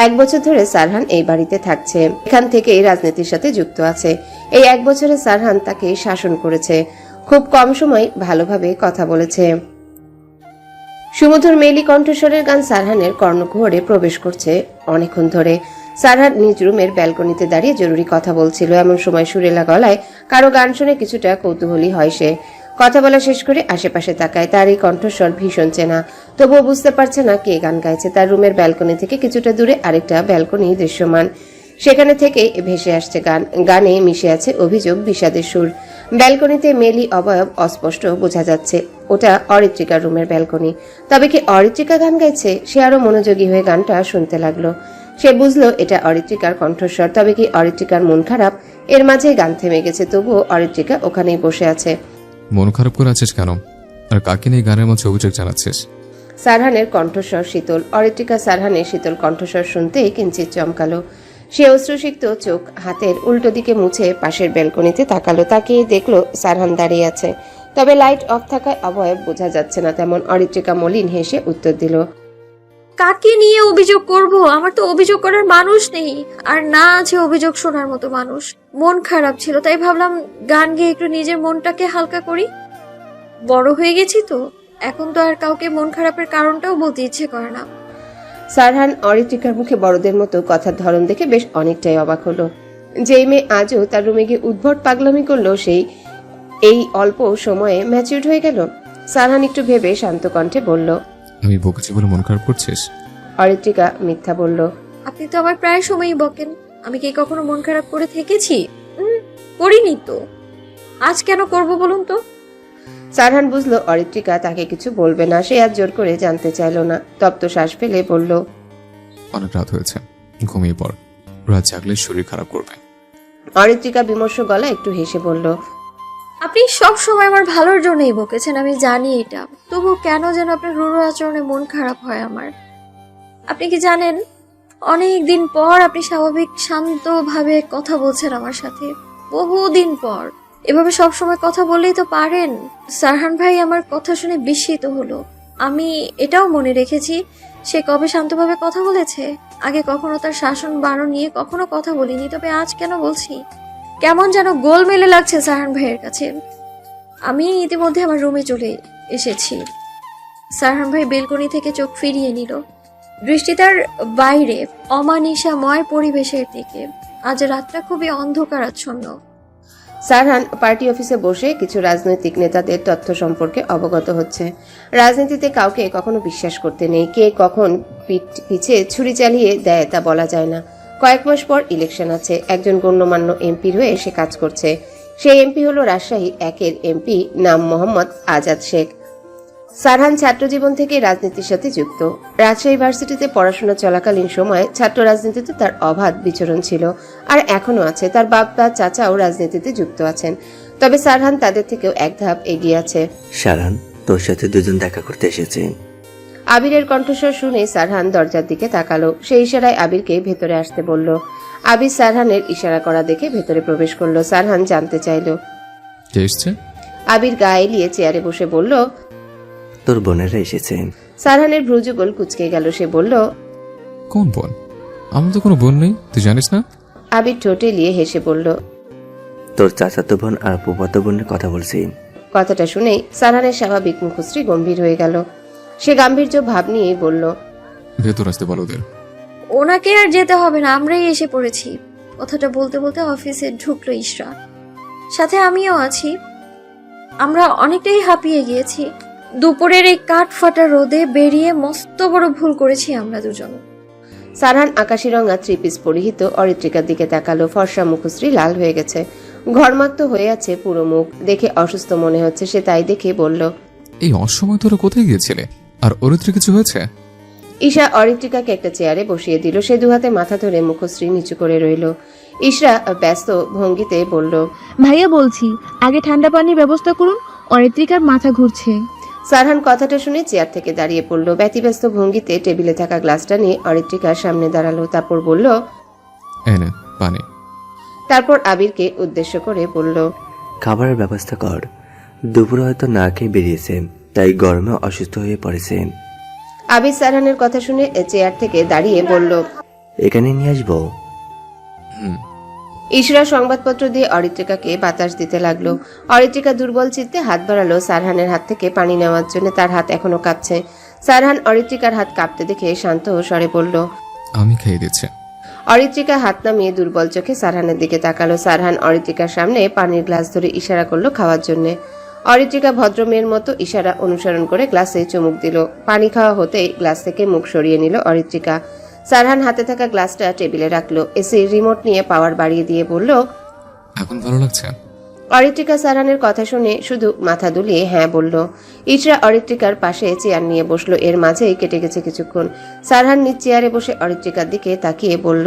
1 বছর ধরে সারহান এই বাড়িতে থাকছে। এখান থেকে রাজনীতির সাথে যুক্ত আছে। এই 1 বছরে সারহান তাকে শাসন করেছে। খুব কম সময় ভালোভাবে কথা বলেছে। সুমধুর মেলি কণ্ঠস্বরের গান সারহানের কর্ণকুহরে প্রবেশ করছে অনেকক্ষণ ধরে। সারহান নিজ রুমের ব্যালকনিতে দাঁড়িয়ে জরুরি কথা বলছিল। এমন সময় সুরেলা গলায় কারো গান শুনে কিছুটা কৌতূহলী হয় সে। কথা বলা শেষ করে আশেপাশে তাকায়। তার এই কণ্ঠস্বর ভীষণ চেনা, তবুও বুঝতে পারছে না কে গান গাইছে। তার রুমের ব্যালকনি থেকে কিছুটা দূরে আরেকটা ব্যালকনি দৃশ্যমান। সেখানে থেকে ভেসে আসছে গান। গানে মিশে আছে অভিযোগ, বিষাদের সুর। ব্যালকনিতে মেলি অবয়ব অস্পষ্ট বোঝা যাচ্ছে। ওটা অরিত্রিকার রুমের ব্যালকনি। তবে কি অরিত্রিকা গান গাইছে? সে আরো মনোযোগী হয়ে গানটা শুনতে লাগলো। সে বুঝলো এটা অরিত্রিকার কণ্ঠস্বর। তবে কি অরিত্রিকার মন খারাপ? এর মাঝে গান থেমে গেছে, তবুও অরিত্রিকা ওখানেই বসে আছে। মন খারাপ করে আছিস কেন? আর কাকে নিয়ে গানের মাঝে অভিযোগ জানাচ্ছিস? সারহানের কণ্ঠস্বর শীতল। অরিত্রিকা সারহানের শীতল কণ্ঠস্বর শুনতেই কিঞ্চিত চমকালো। সে অশ্রুসিক্ত চোখ হাতের উল্টো দিকে মুছে পাশের ব্যালকনিতে তাকালো। তাকিয়ে দেখলো সারহান দাঁড়িয়ে আছে, তবে লাইট অফ থাকায় অবয়ব বোঝা যাচ্ছে না তেমন। অরিত্রিকা মলিন হেসে উত্তর দিল, কাকে নিয়ে অভিযোগ করব? আমার তো অভিযোগ করার মানুষ নেই, আর না আছে অভিযোগ শোনার মতো মানুষ। মন খারাপ ছিল, তাই ভাবলাম গান গেয়ে একটু নিজের মনটাকে হালকা করি। বড় হয়ে গেছি তো, এখন তো আর কাউকে মন খারাপের কারণটাও বলতে ইচ্ছে করে না। সারহান অরিত্রিকার মুখে বড়দের মতো কথার ধরন দেখে বেশ অনেকটাই অবাক হলো। যেই মেয়ে আজও তার রুমে গিয়ে উদ্ভট পাগলামি করলো, সেই এই অল্প সময়ে ম্যাচিউরড হয়ে গেল। সারহান একটু ভেবে শান্ত কণ্ঠে বলল, আমি বকেছি বলে মন খারাপ করছিস? অরিত্রিকা মিথ্যা বলল, আপনি তো আমার প্রায় সময়ই বকেন। আমি কি কখনো মন খারাপ করে থেকেছি? করিনি তো, আজ কেন করব বলুন তো? সারহান বুঝলো অরিত্রিকা তাকে কিছু বলবে না। সে আর জোর করে জানতে চাইল না, তপ্ত শ্বাস ফেলে বলল, অনেক রাত হয়েছে, ঘুমিয়ে পড়, রাত জাগলে শরীর খারাপ করবে। অরিত্রিকা বিমর্ষ গলা একটু হেসে বলল, আপনি সব সময় আমার ভালোর জন্যই বকেছেন, আমি জানি এটা। তবু কেন যেন আপনার রূঢ় আচরণে মন খারাপ হয় আমার। আপনি কি জানেন, অনেক দিন পর আপনি স্বাভাবিক শান্তভাবে কথা বলছেন আমার সাথে, বহুদিন পর। এভাবে সব সময় কথা বললেই তো পারেন। সারহান ভাই আমার কথা শুনে বিস্মিত হলো। আমি এটাও মনে রেখেছি সে কবে শান্তভাবে কথা বলেছে। আগে কখনো তার শাসন বারণ নিয়ে কখনো কথা বলিনি, তবে আজ কেন বলছি? কেমন যেন গোলমেলে লাগছে সারহান ভাইয়ের কাছে। আমি ইতিমধ্যে আমার রুমে চলে এসেছি। সারহান ভাই বেলকনি থেকে চোখ ফিরিয়ে নিল, দৃষ্টি তার বাইরে অমানিসাময় পরিবেশের দিকে। আজ রাতটা খুবই অন্ধকারাচ্ছন্ন। সারহান পার্টি অফিসে বসে কিছু রাজনৈতিক নেতাদের তথ্য সম্পর্কে অবগত হচ্ছে। রাজনীতিতে কাউকে কখনো বিশ্বাস করতে নেই। কে কখন পিছে ছুরি চালিয়ে দেয় তা বলা যায় না। কয়েক মাস পর ইলেকশন আছে। একজন গণ্যমান্য এমপির হয়ে সে কাজ করছে। সেই এমপি হলো রাজশাহী 1-এর এমপি, নাম মোহাম্মদ আজাদ শেখ। সারহান ছাত্রজীবন থেকে রাজনীতির সাথে যুক্ত। রাজশাহী ভার্সিটিতে পড়াশোনা চলাকালীন সময় ছাত্র রাজনীতিতে তার অবাধ বিচরণ ছিল, আর এখনো আছে। তার বাপ বা চাচাও রাজনীতিতে যুক্ত আছেন, তবে সারহান তাদের থেকেও এক ধাপ এগিয়ে আছে। সারহান, তোর সাথে দুজন দেখা করতে এসেছে। আবিরের কণ্ঠস্বর শুনে সারহান দরজার দিকে তাকালো। সেই ইশারায় আবিরকে ভেতরে আসতে বলল। আবির সারহানের ইশারা করা দেখে ভেতরে প্রবেশ করলো। সারহান জানতে চাইল, কে এসছে? আবির গা এলিয়ে চেয়ারে বসে বলল, তোর বোনেরা এসেছে। সারহানের ভ্রুযুগল কুঁচকে গেল। সে বলল, কোন বোন? আমার তো কোনো বোন নেই, তুই জানিস না? আবির ঠোঁটে লিয়ে হেসে বলল, তোর চাচাতো বোন আর ফুফাতো বোনের কথা বলছি। কথাটা শুনেই সারহানের স্বাভাবিক মুখশ্রী গম্ভীর হয়ে গেল। সে গাম্ভীর্য ভাব নিয়েই বলল, ভেতর আসতে বলো ওদের। ওনাকে আর যেতে হবে না, আমরাই এসে পড়েছি। কথাটা বলতে বলতে অফিসে ঢুকলো ইশরা, সাথে আমিও আছি। আমরা অনেকটাই হাঁপিয়ে গিয়েছি। দুপুরের এই কাঠ ফাটা রোদে বেরিয়ে মস্ত বড় ভুল করেছি আমরা দুজন। সারহান আকাশি রঙা থ্রি-পিস পরিহিত অরিত্রিকার দিকে তাকালো। ফর্সা মুখশ্রী লাল হয়ে গেছে, ঘর্মাক্ত হয়ে আছে পুরো মুখ। দেখে অসুস্থ মনে হচ্ছে। সে তাই দেখে বলল, এই অসময় তোরা কোথায় গিয়েছিলে? আর অরিত্রে কিছু হয়েছে? ঈশা অরিত্রিকাকে একটা চেয়ারে বসিয়ে দিল। সে দুহাতে মাথা ধরে মুখশ্রী নিচু করে রইল। ঈশরা ব্যস্ত ভঙ্গিতে বলল, ভাইয়া বলছি আগে ঠান্ডা পানির ব্যবস্থা করুন, অরিত্রিকার মাথা ঘুরছে। সারহান কথাটা শুনে চেয়ার থেকে দাঁড়িয়ে পড়ল। ব্যতিব্যস্ত ভঙ্গিতে টেবিলে থাকা গ্লাসটা নিয়ে অরিত্রিকার সামনে দাঁড়ালো। তারপর বলল, এনে পানি। তারপর আবিরকে উদ্দেশ্য করে বলল, খাবারের ব্যবস্থা কর। দুপুরে হয়তো না খেয়ে বেরিয়েছে, তাই গরমে অসুস্থ হয়ে পড়েছে। আবির সারহানের কথা শুনে চেয়ার থেকে দাঁড়িয়ে বলল, এখানে নিয়ে আসবো? ঈশরা সংবাদপত্র দিয়ে অরিত্রিকাকে বাতাস দিতে লাগলো। অরিত্রিকা দুর্বল চিত্তে হাত বাড়ালো সারহানের হাত থেকে পানি নেওয়ার জন্য। তার হাত এখনো কাঁপছে। সারহান অরিত্রিকার হাত কাঁপতে দেখে শান্ত স্বরে বলল, আমি খেয়ে দিচ্ছি। অরিত্রিকা হাত নামিয়ে দুর্বল চোখে সারহানের দিকে তাকালো। সারহান অরিত্রিকার সামনে পানির গ্লাস ধরে ইশারা করলো খাওয়ার জন্য। অরিত্রিকা ভদ্রমেয়ের মতো ইশারা অনুসরণ করে গ্লাসে চুমুক দিল। পানি খাওয়া হতেই গ্লাস থেকে মুখ সরিয়ে নিল অরিত্রিকা। সারহান হাতে থাকা গ্লাসটা টেবিলে রাখলো। এসির রিমোট নিয়ে পাওয়ার বাড়িয়ে দিয়ে বলল, এখন ভালো লাগছে? অরিত্রিকা সারহানের কথা শুনে শুধু মাথা দুলিয়ে হ্যাঁ বলল। ইশরা অরিত্রিকার পাশে চেয়ার নিয়ে বসলো। এর মাঝেই কেটে গেছে কিছুক্ষণ। সারহান নিজ চেয়ারে বসে অরিত্রিকার দিকে তাকিয়ে বলল,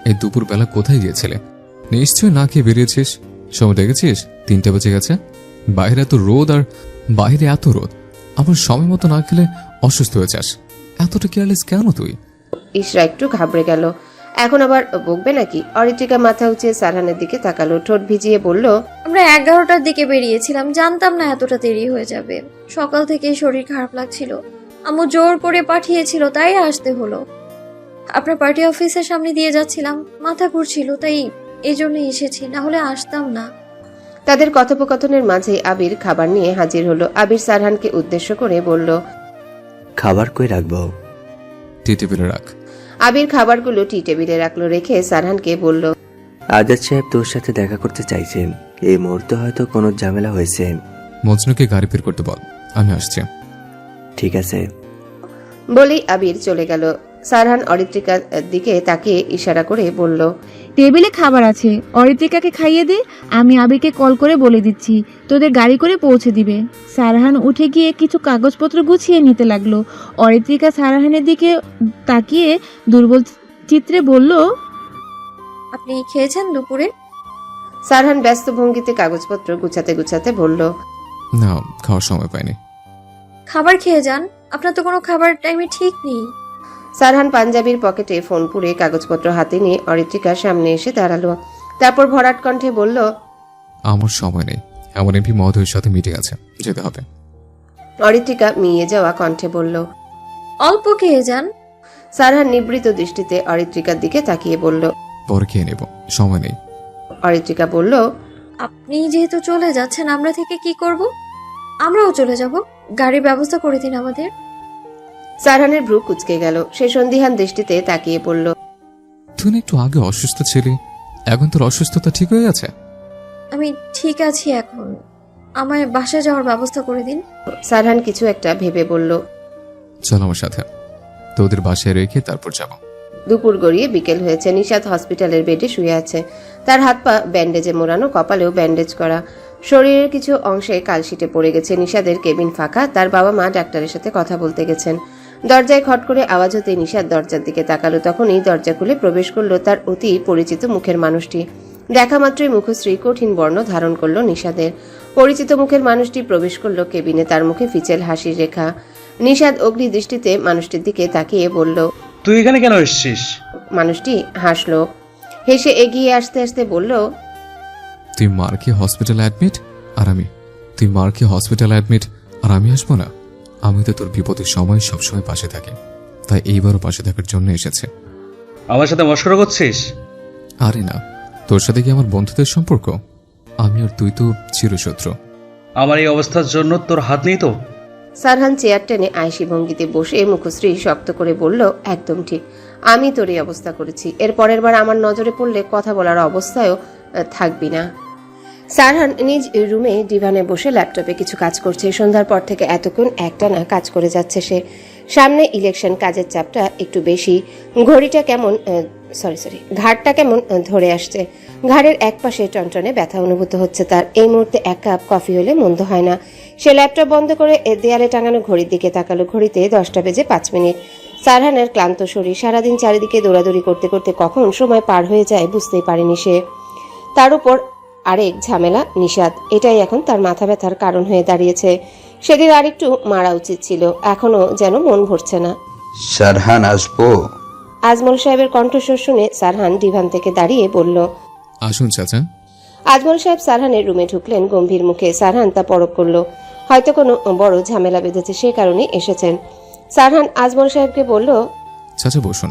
এই দুপুর বেলা কোথায় গিয়েছিলে? নিশ্চয়ই না খেয়ে বেরিয়েছিস। সময় দেখেছিস 3টা বেজে গেছে। বাইরে এত রোদ, আর বাইরে এত রোদ, আবার সময় মতো না খেলে অসুস্থ হয়ে যাস। এতটা কেয়ারলেস কেন তুই? ইশরা একটু ঘাবড়ে গেল। এখন আবার বকবে নাকি? অরিত্রিকা মাথা উঁচিয়ে সারহানের দিকে তাকালো, ঠোঁট ভিজিয়ে বলল, আমরা 11টার দিকে বেরিয়েছিলাম, জানতাম না এতটা দেরি হয়ে যাবে। সকাল থেকেই শরীর খারাপ লাগছিল, আম্মু জোর করে পাঠিয়েছিল, তাই আসতে হলো। আপনার পার্টি অফিসের সামনে দিয়ে যাচ্ছিলাম, মাথা ঘুরছিল, তাই এই জন্যই এসেছি, না হলে আসতাম না। তাদের কথোপকথনের মাঝে আবির খাবার নিয়ে হাজির হলো। আবির সারহানকে উদ্দেশ্য করে বলল, খাবার কই রাখবো? টি টেবিলে রাখ। আবির খাবারগুলো টি টেবিলে রাখলো, রেখে সারহানকে বলল, আজাদ সাহেব তোর সাথে দেখা করতে চাইছেন। এই মুহূর্তে হয়তো কোনো ঝামেলা হয়েছে। মজনুকে গাড়ি বের করতে বল, আমি আসছি। ঠিক আছে। বলেই আবির চলে গেল। সারহান অরিত্রিকার দিকে তাকিয়ে ইশারা করে বলল, টেবিলে খাবার আছে, অরিত্রিকাকে খাইয়ে দে। আমি আবিরকে কল করে বলে দিচ্ছি তোদের গাড়ি করে পৌঁছে দিবে। সারহান উঠে গিয়ে কিছু কাগজপত্র গুছিয়ে নিতে লাগলো। অরিত্রিকা সারহানের দিকে তাকিয়ে দুর্বল চিত্রে বলল, আপনি খেয়েছেন দুপুরে? সারহান ব্যস্ত ভঙ্গিতে কাগজপত্র গুছাতে গুছাতে বলল, না, খাওয়ার সময় পাইনি। খাবার খেয়ে যান, আপনার তো কোনো খাবার টাইমে ঠিক নেই। সারহান পাঞ্জাবির পকেটে ফোন পুরে কাগজপত্র হাতে নিয়ে অরিত্রিকার সামনে এসে দাঁড়ালো। তারপর ভরাট কণ্ঠে বলল, আমার সময় নেই, আমার এমপি মহোদয়ের সাথে মিটিং আছে, যেতে হবে। অরিত্রিকা মিয়ে যাওয়া কণ্ঠে বলল, অল্প খেয়ে যান। সারহান নিবৃত দৃষ্টিতে অরিত্রিকার দিকে তাকিয়ে বলল, পরে খেয়ে নেব, সময় নেই। অরিত্রিকা বলল, আপনি যেহেতু চলে যাচ্ছেন, আমরা থেকে কি করব? আমরাও চলে যাব, গাড়ির ব্যবস্থা করে দিন আমাদের। সারহানের ভ্রু কুঁচকে গেল। সে সন্দিহান দৃষ্টিতে তাকিয়ে পড়ল, তুই না একটু আগে অসুস্থ ছিলি, এখন তোর অসুস্থতা ঠিক হয়ে গেছে? আমি ঠিক আছি এখন, আমায় বাসায় যাওয়ার ব্যবস্থা করে দিন। সারহান কিছু একটা ভেবে বলল, চল আমার সাথে, তোদের বাসায় রেখে তারপর যাব। দুপুর গড়িয়ে বিকেল হয়েছে। নিশাত হসপিটালের বেডে শুয়ে আছে। তার হাত পা ব্যান্ডেজে মোড়ানো, কপালেও ব্যান্ডেজ করা। শরীরের কিছু অংশে কালশিটে পড়ে গেছে। নিশাদের কেবিন ফাঁকা। তার বাবা মা ডাক্তারের সাথে কথা বলতে গেছেন। দরজায় খট করে আওয়াজ হতে নিশাদ দরজার দিকে তাকালো। তখনই দরজা খুলে প্রবেশ করলো তার অতি পরিচিত মুখের মানুষটি। দেখা মাত্রই মুখশ্রী কঠিন বর্ণ ধারণ করলো নিশাদের। পরিচিত মুখের মানুষটি প্রবেশ করলো কেবিনে, তার মুখে ফিচেল হাসির রেখা। নিশাদ অগ্নি দৃষ্টিতে মানুষটির দিকে তাকিয়ে বলল, তুই এখানে কেন এসেছিস? মানুষটি হাসলো, হেসে এগিয়ে আসতে আসতে বলল, তুই মারকে হসপিটালে অ্যাডমিট আর আমি আসবো না? আমি তো তোর বিপদের সময় সবসময় পাশে থাকি, তাই এইবারও পাশে থাকার জন্য এসেছে। আমার সাথে মশকরা করছিস? আরে না, তোর সাথে কি আমার বন্ধুদের সম্পর্ক? আমি আর তুই তো চিরশত্রু। আমার এই অবস্থার জন্য তোর হাত নেই তো? সারহান চেয়ার টেনে আয়েশি ভঙ্গিতে বসে মুখশ্রী শক্ত করে বলল, একদম ঠিক, আমি তোর এই অবস্থা করেছি। এর পরের বার আমার নজরে পড়লে কথা বলার অবস্থায়ও থাকবি না। সারহান নিজ রুমে ডিভানে বসে ল্যাপটপে কিছু কাজ করছে। সন্ধ্যার পর থেকে এতক্ষণ একটানা কাজ করে যাচ্ছে সে। সামনে ইলেকশন, কাজের চাপটা একটু বেশি। ঘড়িটা কেমন ঘাড়টা কেমন ধরে আসছে। ঘাড়ের এক পাশে টনটনে ব্যথা অনুভূত হচ্ছে তার। এই মুহূর্তে এক কাপ কফি হলে মন্দ হয় না। সে ল্যাপটপ বন্ধ করে দেয়ালে টাঙানো ঘড়ির দিকে তাকালো। ঘড়িতে 10:05। সারহানের ক্লান্ত শরীর, সারাদিন চারিদিকে দৌড়াদৌড়ি করতে করতে কখন সময় পার হয়ে যায় বুঝতেই পারেনি সে। তার উপর আরেক ঝামেলা নিশাদ, এটাই এখন তার মাথা ব্যথার কারণ হয়ে দাঁড়িয়েছে। সেদিন আরেকটু মারা উচিত ছিল, এখনো যেন মন ভরছে না। সারহান আসবো? আজমল সাহেবের কণ্ঠস্বর শুনে সারহান ডিভান থেকে দাঁড়িয়ে বলল, আসুন চাচা। আজমল সাহেব সারহানের রুমে ঢুকলেন গম্ভীর মুখে। সারহান তা পরখ করলো, হয়তো কোনো বড় ঝামেলা বেঁধেছে, সে কারণে এসেছেন। সারহান আজমল সাহেবকে বলল, চাচা বসুন।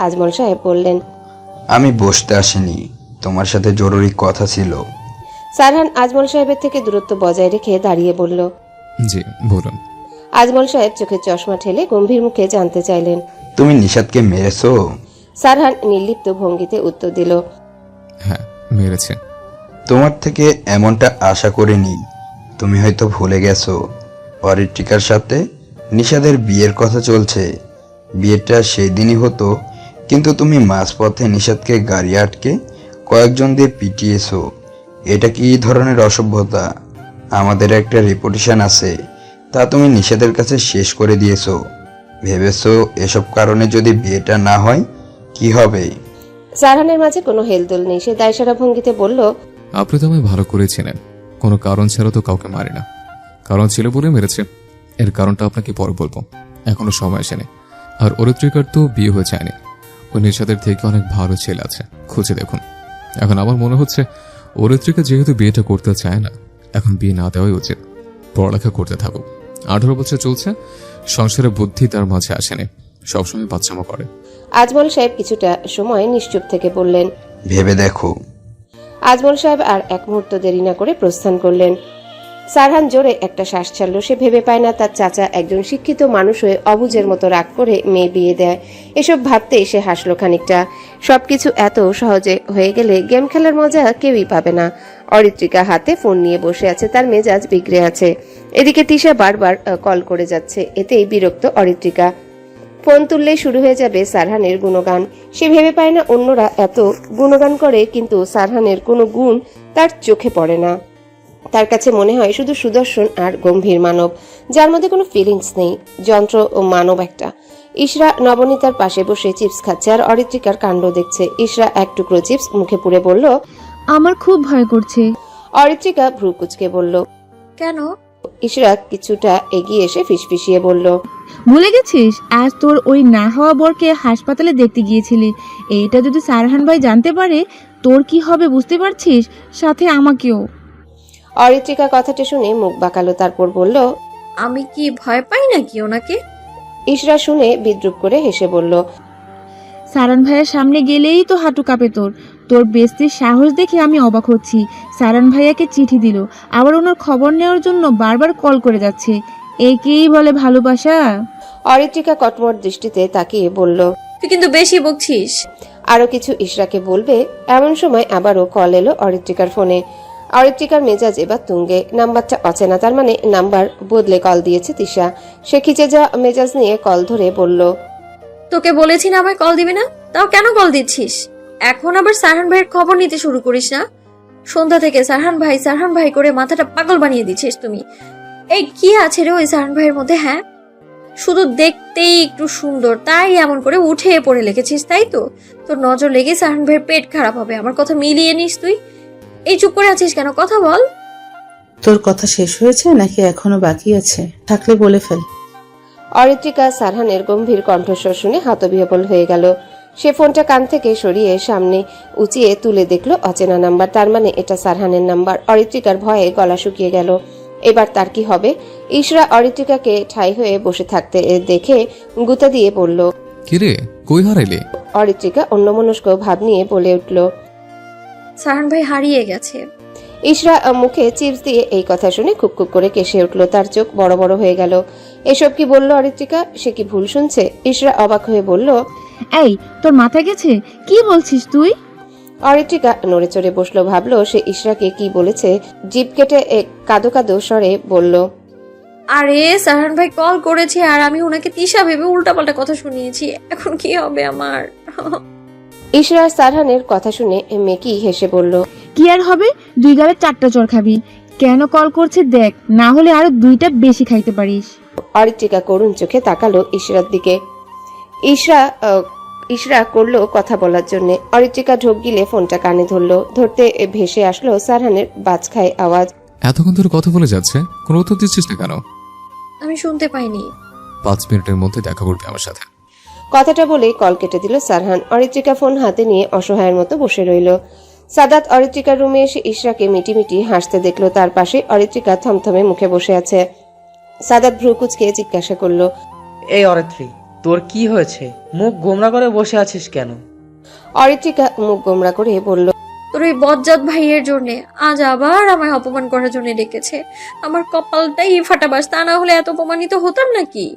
আজমল সাহেব বললেন, আমি বসতে আসিনি, তোমার সাথে জরুরি কথা ছিল। সারহান আজমল সাহেবের থেকে দূরত্ব বজায় রেখে দাঁড়িয়ে বলল, জি বলুন। আজমল সাহেব চোখে চশমা ঠেলে গম্ভীর মুখে জানতে চাইলেন, তুমি নিশাদকে মেরেছো? সারহান নির্লিপ্ত ভঙ্গিতে উত্তর দিল, হ্যাঁ মেরেছে। তোমার থেকে এমনটা আশা করিনি। তুমি হয়তো ভুলে গেছো, অরিত্রিকার সাথে নিশাদের বিয়ের কথা চলছে। বিয়েটা সেই দিনই হতো, কিন্তু তুমি মাঝপথে নিশাদকে গাড়ি আটকে কয়েকজন দিয়ে পিটিয়েছো। এটা কি ধরনের অসভ্যতা? আমাদের একটা রেপুটেশন আছে, তা তুমি নিশাদের কাছে শেষ করে দিয়েছো। ভেবেছো এসব কারণে যদি বিয়েটা না হয় কি হবে? সারহানের মাঝে কোনো হেলদোল নেই। সে দায়সারা ভঙ্গিতে বলল, আপনি তো আমায় ভালো করে চেনেন, কোনো কারণ ছাড়া তো কাউকে মারি না। কারণ ছিল বলে মেরেছে, এর কারণটা আপনাকে পরে বলবো, এখনো সময় আসেনি। আর অরিত্রিকার তো বিয়ে হয়ে যায়নি, ওই নিশাদের থেকে অনেক ভালো ছেলে আছে, খুঁজে দেখুন। এখন আমার মনে হচ্ছে অরিত্রিকা যেহেতু বিয়েটা করতে চায় না, এখন বিয়ে না দেওয়াই উচিত। পড়ালেখা করতে থাকুক। 18 বছর চলছে, সংসারের বুদ্ধি তার মাঝে আসেনি, সবসময় বাচ্চামো করে। আজমল সাহেব কিছুটা সময় নিশ্চুপ থেকে বললেন, ভেবে দেখো। আজমল সাহেব আর এক মুহূর্ত দেরি না করে প্রস্থান করলেন। সারহান জোরে একটা শ্বাস ছাড়ল। সে ভেবে পায় না তার চাচা একজন শিক্ষিত মানুষ হয়ে অবুঝের মতো রাগ করে মেয়ে বিয়ে দেয়। এসব ভাবতেই সে হাসলো খানিকটা। সবকিছু এত সহজে হয়ে গেলে গেম খেলার মজা কেউই পাবে না। অরিত্রিকা হাতে ফোন নিয়ে বসে আছে, তার মেজাজ বিগড়ে আছে। এদিকে তিশা বারবার কল করে যাচ্ছে, এতেই বিরক্ত অরিত্রিকা। ফোন তুললেই শুরু হয়ে যাবে সারহানের গুণগান। সে ভেবে পায় না অন্যরা এত গুণগান করে, কিন্তু সারহানের কোনো গুণ তার চোখে পড়ে না। তার কাছে মনে হয় শুধু সুদর্শন আর গম্ভীর মানব, যার মধ্যে কোনো ফিলিংস নেই, যন্ত্র ও মানব একটা। ইশরা নবনীতার পাশে বসে চিপস খাচ্ছে আর অরিত্রিকার কাণ্ড দেখছে। ইশরা এক টুকরো চিপস মুখে পুরে বলল, আমার খুব ভয় করছে। অরিত্রিকা ভ্রু কুঁচকে বলল, কেন? ইশরা কিছুটা এগিয়ে এসে ফিসফিসিয়ে বলল, ভুলে গেছিস আজ তোর ওই না হওয়া বরকে হাসপাতালে দেখতে গিয়েছিলি। এইটা যদি সারহান ভাই জানতে পারে তোর কি হবে বুঝতে পারছিস, সাথে আমাকেও। অরিত্রিকা কথাটা শুনে মুখ বাঁকালো, তারপর বলল, আমি কি ভয় পাই নাকি ওনাকে? ইশরা শুনে বিদ্রুপ করে হেসে বলল, সারান ভাইয়ের সামনে গেলেই তো হাঁটু কাঁপে তোর। তোর বেস্তির সাহস দেখে আমি অবাক হচ্ছি। সারান ভাইয়াকে চিঠি দিল, আবার ওনার খবর নেওয়ার জন্য বারবার কল করে যাচ্ছে। একেই বলে ভালোবাসা? অরিত্রিকা কটমট দৃষ্টিতে তাকিয়ে বলল, তুই কিন্তু বেশি বকছিস। আরো কিছু ইশরাকে বলবে এমন সময় আবারও কল এলো অরিত্রিকার ফোনে। অরিত্রিকার মেজাজ এবার তুঙ্গে। নাম্বারটা অচেনা, তার মানে নাম্বার বদলে কল দিয়েছে তিশা। সে খিচে যাওয়া মেজাজ নিয়ে কল ধরে বলল, তোকে বলেছি না আমায় কল দিবি না, তাও কেন কল দিচ্ছিস? এখন আবার সারহান ভাইয়ের খবর নিতে শুরু করিস না। সন্ধ্যা থেকে সারহান ভাই করে মাথাটা পাগল বানিয়ে দিচ্ছিস তুমি। এই কি আছে রে ওই সারহান ভাইয়ের মধ্যে? হ্যাঁ, শুধু দেখতেই একটু সুন্দর তাই এমন করে উঠে পড়ে লেগেছিস, তাই তো? তোর নজর লেগে সারহান ভাইয়ের পেট খারাপ হবে। আমার কথা মিলিয়ে নিস তুই। এই চুপ করে আছিস কেন? কথা বল। তোর কথা শেষ হয়েছে নাকি এখনো বাকি আছে? থাকলে বলে ফেল। অরিত্রিকা সারহানের গম্ভীর কণ্ঠস্বর শুনে হতবিহ্বল হয়ে গেল। সে ফোনটা কান থেকে সরিয়ে সামনে উঁচিয়ে তুলে দেখলো অচেনা নাম্বার, তার মানে এটা সারহানের নাম্বার। অরিত্রিকার ভয়ে গলা শুকিয়ে গেল। এবার তার কি হবে? ইশরা অরিত্রিকাকে ঠাই হয়ে বসে থাকতে দেখে গুতা দিয়ে বলল, কিরে কই হারাইলে? অরিত্রিকা অন্যমনস্ক ভাব নিয়ে বলে উঠল, সারহান ভাই হারিয়ে গেছে। ইশরা মুখে চিপস দিয়ে এই কথা শুনে খুব খুব করে কেসে উঠল, তার চোখ বড় বড় হয়ে গেল। এসব কি বলল অরিত্রিকা? সে কি ভুল শুনছে? ইশরা অবাক হয়ে বলল, এই তোর মাথা গেছে? কি বলছিস তুই? অরিত্রিকা নড়ে চড়ে বসলো, ভাবলো সে ইশরাকে কি বলেছে। জিভ কেটে কাদো কাদো স্বরে বলল, আরে সারহান ভাই কল করেছে আর আমি ওনাকে তিশা ভেবে উল্টাপাল্টা কথা শুনিয়েছি। এখন কি হবে আমার? ইশরা সারহানের কথা শুনে মেকি হেসে বলল, কি আর হবে, 2 গালে 4টা চড় খাবি। কেন কল করছে দেখ, না হলে আরো 2টা বেশি খাইতে পারিস। অরিত্রিকা করুণ চোখে তাকালো ইশরার দিকে। ইশরা করলো কথা বলার জন্য। অরিত্রিকা ঢোক গিলে ফোনটা কানে ধরলো, ধরতে ভেসে আসলো সারহানের বাজখায় আওয়াজ, এতক্ষণ ধরে কথা বলে যাচ্ছে, কোনো উত্তর দিচ্ছিস না কেন? আমি শুনতে পাইনি। 5 মিনিটের মধ্যে দেখা করবি আমার সাথে। কথাটা বলে কল কেটে দিল সারহান। অরিত্রিকা ফোন হাতে নিয়ে অসহায়ের মতো বসে রইল। সাদাত অরিত্রিকার রুমে এসে ইশরাকে মিটিমিটি হাসতে দেখলো। তার পাশে অরিত্রিকা থমথমে মুখে বসে আছে। সাদাত ভ্রু কুঁচকে জিজ্ঞাসা করলো, এই অরিত্রী, তোর কি হয়েছে? মুখ গোমরা করে বসে আছিস কেন? অরিত্রিকা মুখ গোমরা করে বলল, তোর ওই বজ্জাত ভাইয়ের জন্যে আজ আবার আমায় অপমান করার জন্য ডেকেছে। আমার কপালটাই ফাটাবাস, তা না হলে এত অপমানিত হতাম নাকি?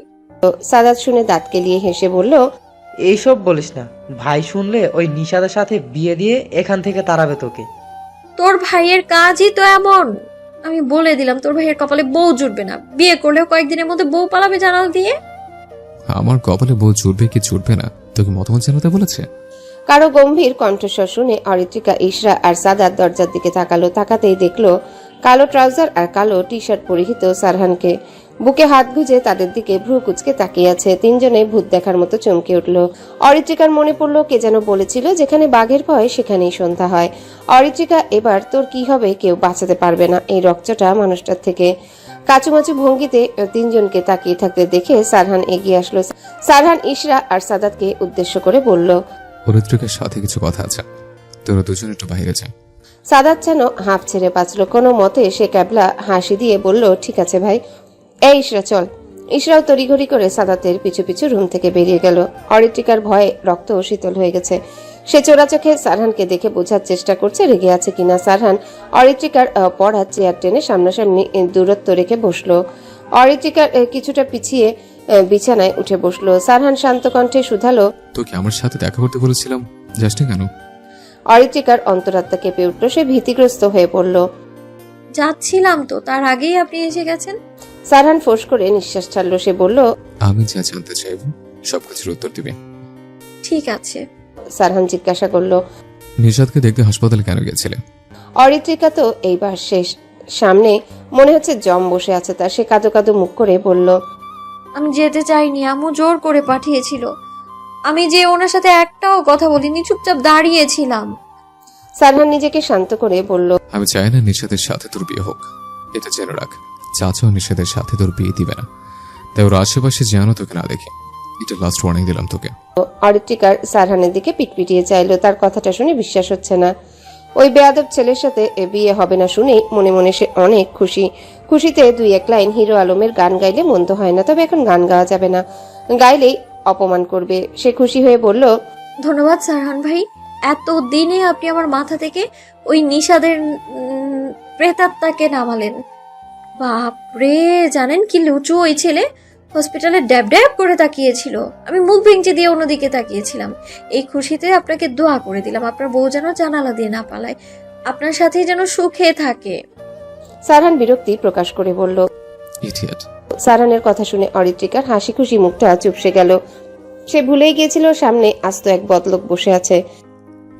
সাদাত শুনে দাঁত কেলিয়ে হেসে বলল, এইসব বলিস না, ভাই শুনলে ওই নিশাদের সাথে বিয়ে দিয়ে এখান থেকে তাড়াবে তোকে। তোর ভাইয়ের কাজই তো এমন। আমি বলে দিলাম তোর ভাইয়ের কপালে বউ জুটবে না। বিয়ে করলেও কয়েকদিনের মধ্যে বউ পালাবে জানাল দিয়ে। আমার কপালে বউ জুটবে কি জুটবে না তোকে মতামত জানাতে বলেছে? কারো গম্ভীর কণ্ঠস্বর শুনে অরিত্রিকা, ইশরা আর সাদাত দরজার দিকে তাকালো। তাকাতেই দেখলো কালো ট্রাউজার আর কালো টি শার্ট পরিহিত সারহানকে। বুকে হাত গুজে তাদের দিকে ভ্রু কুচকে তাকিয়ে আছে। তিনজনে ভূত দেখার মতো চমকে উঠল। অরিত্রিকার মনে পড়লো কে যেন বলেছিল, যেখানে বাঘের ভয় সেখানেই সন্ধ্যা হয়। অরিত্রিকা, এবার তোর কি হবে কেউ বাঁচাতে পারবে না এই রক্তটা মানুষটার থেকে। কাচুমাচু ভঙ্গিতে তিনজনকে তাকিয়ে থাকতে দেখে সারহান এগিয়ে আসলো। সারহান ইশরা আর সাদাতকে উদ্দেশ্য করে বলল, অরিত্রিকার সাথে কিছু কথা আছে, তোরা দুজন একটু বাইরে যা। সাদাত যেন হাঁপ ছেড়ে বাঁচলো। কোনো মতে সে ক্যাবলা হাসি দিয়ে বলল, ঠিক আছে ভাই। এই ইশরা চল। ইশরাও তড়িঘড়ি করে সাদাতের পিছু পিছু রুম থেকে বেরিয়ে গেল। অরিত্রিকার ভয়ে রক্ত শীতল হয়ে গেছে। সে চোরা চোখে সারহানকে দেখে বোঝার চেষ্টা করছে রেগে আছে কিনা। সারহান অরিত্রিকার পড়া চেয়ার টেনে সামনাসামনি দূরত্ব রেখে বসলো। অরিত্রিকার কিছুটা পিছিয়ে বিছানায় উঠে বসলো। সারহান শান্ত কণ্ঠে শুধালো, তোকে আমার সাথে দেখা করতে বলেছিলাম, যাস না কেন? অরিত্রিকার অন্তরাত্মা কেঁপে উঠল। সে ভীতিগ্রস্ত হয়ে পড়ল। যাচ্ছিলাম তো, তার আগেই আপনি এসে গেছেন। সারহান ফোঁস করে নিঃশ্বাস ছাড়লো। সে বলল, আমি যা জানতে চাইব সবকিছুর উত্তর দিবে। ঠিক আছে। সারহান জিজ্ঞাসা করলো, নিশাদকে দেখতে হাসপাতালে কেন গেছিলে? অরিত্রিকা তো এইবার শেষ। সামনে মনে হচ্ছে জম বসে আছে তার। সে কাঁদো কাঁদো মুখ করে বলল, আমি যেতে চাইনি, আম্মু জোর করে পাঠিয়েছিল। আমি যে ওনার সাথে একটাও কথা বলিনি, চুপচাপ দাঁড়িয়েছিলাম। সারহান নিজেকে শান্ত করে বলল, আমি চাই না নিশাদের সাথে তোর বিয়ে হোক, এটা জেনে রাখ। চাচাও নিশাদের সাথে তোর বিয়ে দিবে না, তাই ওর আশেপাশে যেন তোকে না দেখে। এটা লাস্ট ওয়ার্নিং দিলাম তোকে। অরিত্রিকার সারহানের দিকে পিটপিটিয়ে চাইলো। তার কথাটা শুনে বিশ্বাস হচ্ছে না। ওই বেয়াদব ছেলের সাথে বিয়ে হবে না শুনেই মনে মনে সে অনেক খুশি। খুশিতে দুই এক লাইন হিরো আলমের গান গাইলে মন্দ হয় না, তবে এখন গান গাওয়া যাবে না, গাইলেই অপমান করবে। সে খুশি হয়ে বলল, ধন্যবাদ সারহান ভাই, এত দিনে আপনি আমার মাথা থেকে ওই নিশাদের প্রেতাত্মাকে নামালেন। বাপরে, জানেন কি লুচু ওই ছেলে? হসপিটালে ড্যাব ড্যাব করে তাকিয়েছিল, আমি মুখ ভেঙচি দিয়ে অন্যদিকে তাকিয়েছিলাম। এই খুশিতে আপনাকে দোয়া করে দিলাম, আপনার বউ যেন জানালা দিয়ে না পালায়, আপনার সাথেই যেন সুখে থাকে। সারহান বিরক্তি প্রকাশ করে বলল, ইডিয়েট। সারহানের কথা শুনে অরিত্রিকার হাসি খুশি মুখটা চুপসে গেল। সে ভুলেই গিয়েছিল সামনে আস্ত এক বদলোক বসে আছে।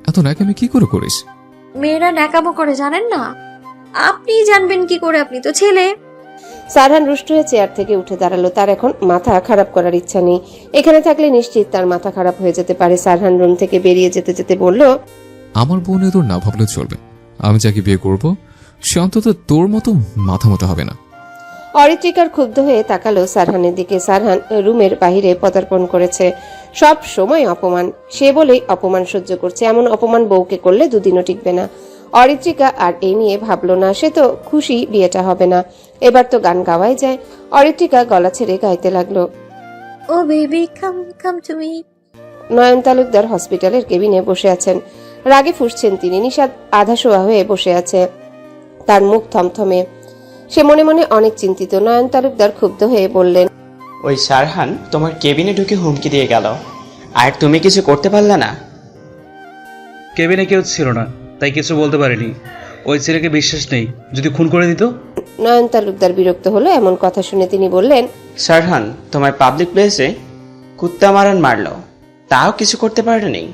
এত ন্যাকামি কি করে করিস? মেয়েরা ন্যাকামো করে জানেন না, আপনি জানবেন কি করে? আপনি তো ছেলে। সারহান রুষ্ট হয়ে চেয়ার থেকে উঠে দাঁড়ালো। তার এখন মাথা খারাপ করার ইচ্ছা নেই। এখানে থাকলে নিশ্চিত তার মাথা খারাপ হয়ে যেতে পারে। সারহান রুম থেকে বেরিয়ে যেতে যেতে বলল, আমার বোন তোর না ভাবলেও চলবে। আমি যাকে বিয়ে করব সে অন্তত তোর মতো মাথা মোটা হবে না। অরিত্রিকার ক্ষুব্ধ হয়ে তাকালো সারহানের দিকে। সারহান রুমের বাহিরে পদার্পণ করেছে। সব সময় অপমান, সে বলেই অপমান সহ্য করছে। এমন অপমান বউকে করলে দুদিনও টিকবে না। অরিত্রিকা আর এই নিয়ে ভাবলো না। সে তো খুশি বিয়েটা হবে না, এবার তো গান গাওয়াই যায়। অরিত্রিকা গলা ছেড়ে গাইতে লাগলো, oh baby come come to me. Nayan Talukdar হসপিটালের কেবিনে বসে আছেন। রাগে ফুঁসছেন তিনি। নিশাদ আধা শোয়া হয়ে বসে আছে, তার মুখ থমথমে। সে মনে মনে অনেক চিন্তিত। নয়ন তালুকদার ক্ষুব্ধ হয়ে বললেন, ওই সারহান তোমার কেবিনে ঢুকে হুমকি দিয়ে গেল, আর তুমি কিছু করতে পারলে না? কেবিনে কেউ ছিল না, তাই কিছু বলতে পারিনি। ওই ছেলেকে বিশ্বাস নেই, যদি খুন করে দিত। নয়ন তালুকদার বিরক্ত হলো এমন কথা শুনে। তিনি বললেন, সারহান তোমার পাবলিক প্লেসে কুত্তা মারান মারলো, তাও কিছু করতে পারেনি।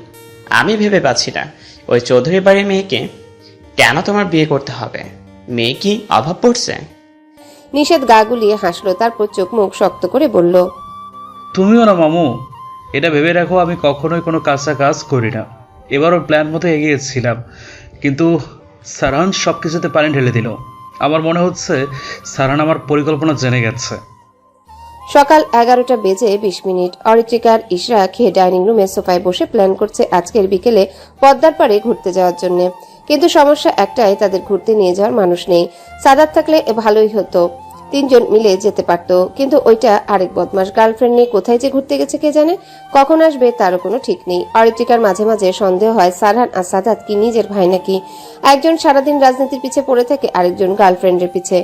আমি ভেবে পাচ্ছি না ওই চৌধুরী বাড়ির মেয়েকে কেন তোমার বিয়ে করতে হবে। মেয়ে কি অভাব পড়ছে? নিষেধ গা গুলিয়ে হাসলো, তারপর চোখ মুখ শক্ত করে বলল, তুমিও না মামু, এটা ভেবে রাখো আমি কখনোই কোনো কাঁচা কাজ করি না। এবারও প্ল্যান মতো এগিয়েছিলাম, কিন্তু সারহান সব কিছুতে পানি ঢেলে দিল। আমার মনে হচ্ছে সারহান আমার পরিকল্পনা জেনে গেছে। সকাল 11টা বেজে 20 মিনিট। অরিত্রিকার ইশরা খেয়ে ডাইনিং রুমে সোফায় বসে প্ল্যান করছে আজকের বিকেলে পদ্মার পাড়ে ঘুরতে যাওয়ার জন্য। কিন্তু সমস্যা একটাই, তাদের ঘুরতে নিয়ে যাওয়ার মানুষ নেই। সাদাত থাকলে ভালোই হতো, তিনজন মিলে যেতে পারতো, কিন্তু ওইটা আরেক বদমাস। গার্লফ্রেন্ড নিয়ে কোথায় যে ঘুরতে গেছে কে জানে, কখন আসবে তারও কোনো ঠিক নেই। অরিত্রিকার মাঝে মাঝে সন্দেহ হয় সারহান আর সাদাত কি নিজের ভাই নাকি। একজন সারাদিন রাজনীতির পিছে পড়ে থাকে, আরেকজন গার্লফ্রেন্ডের পিছে।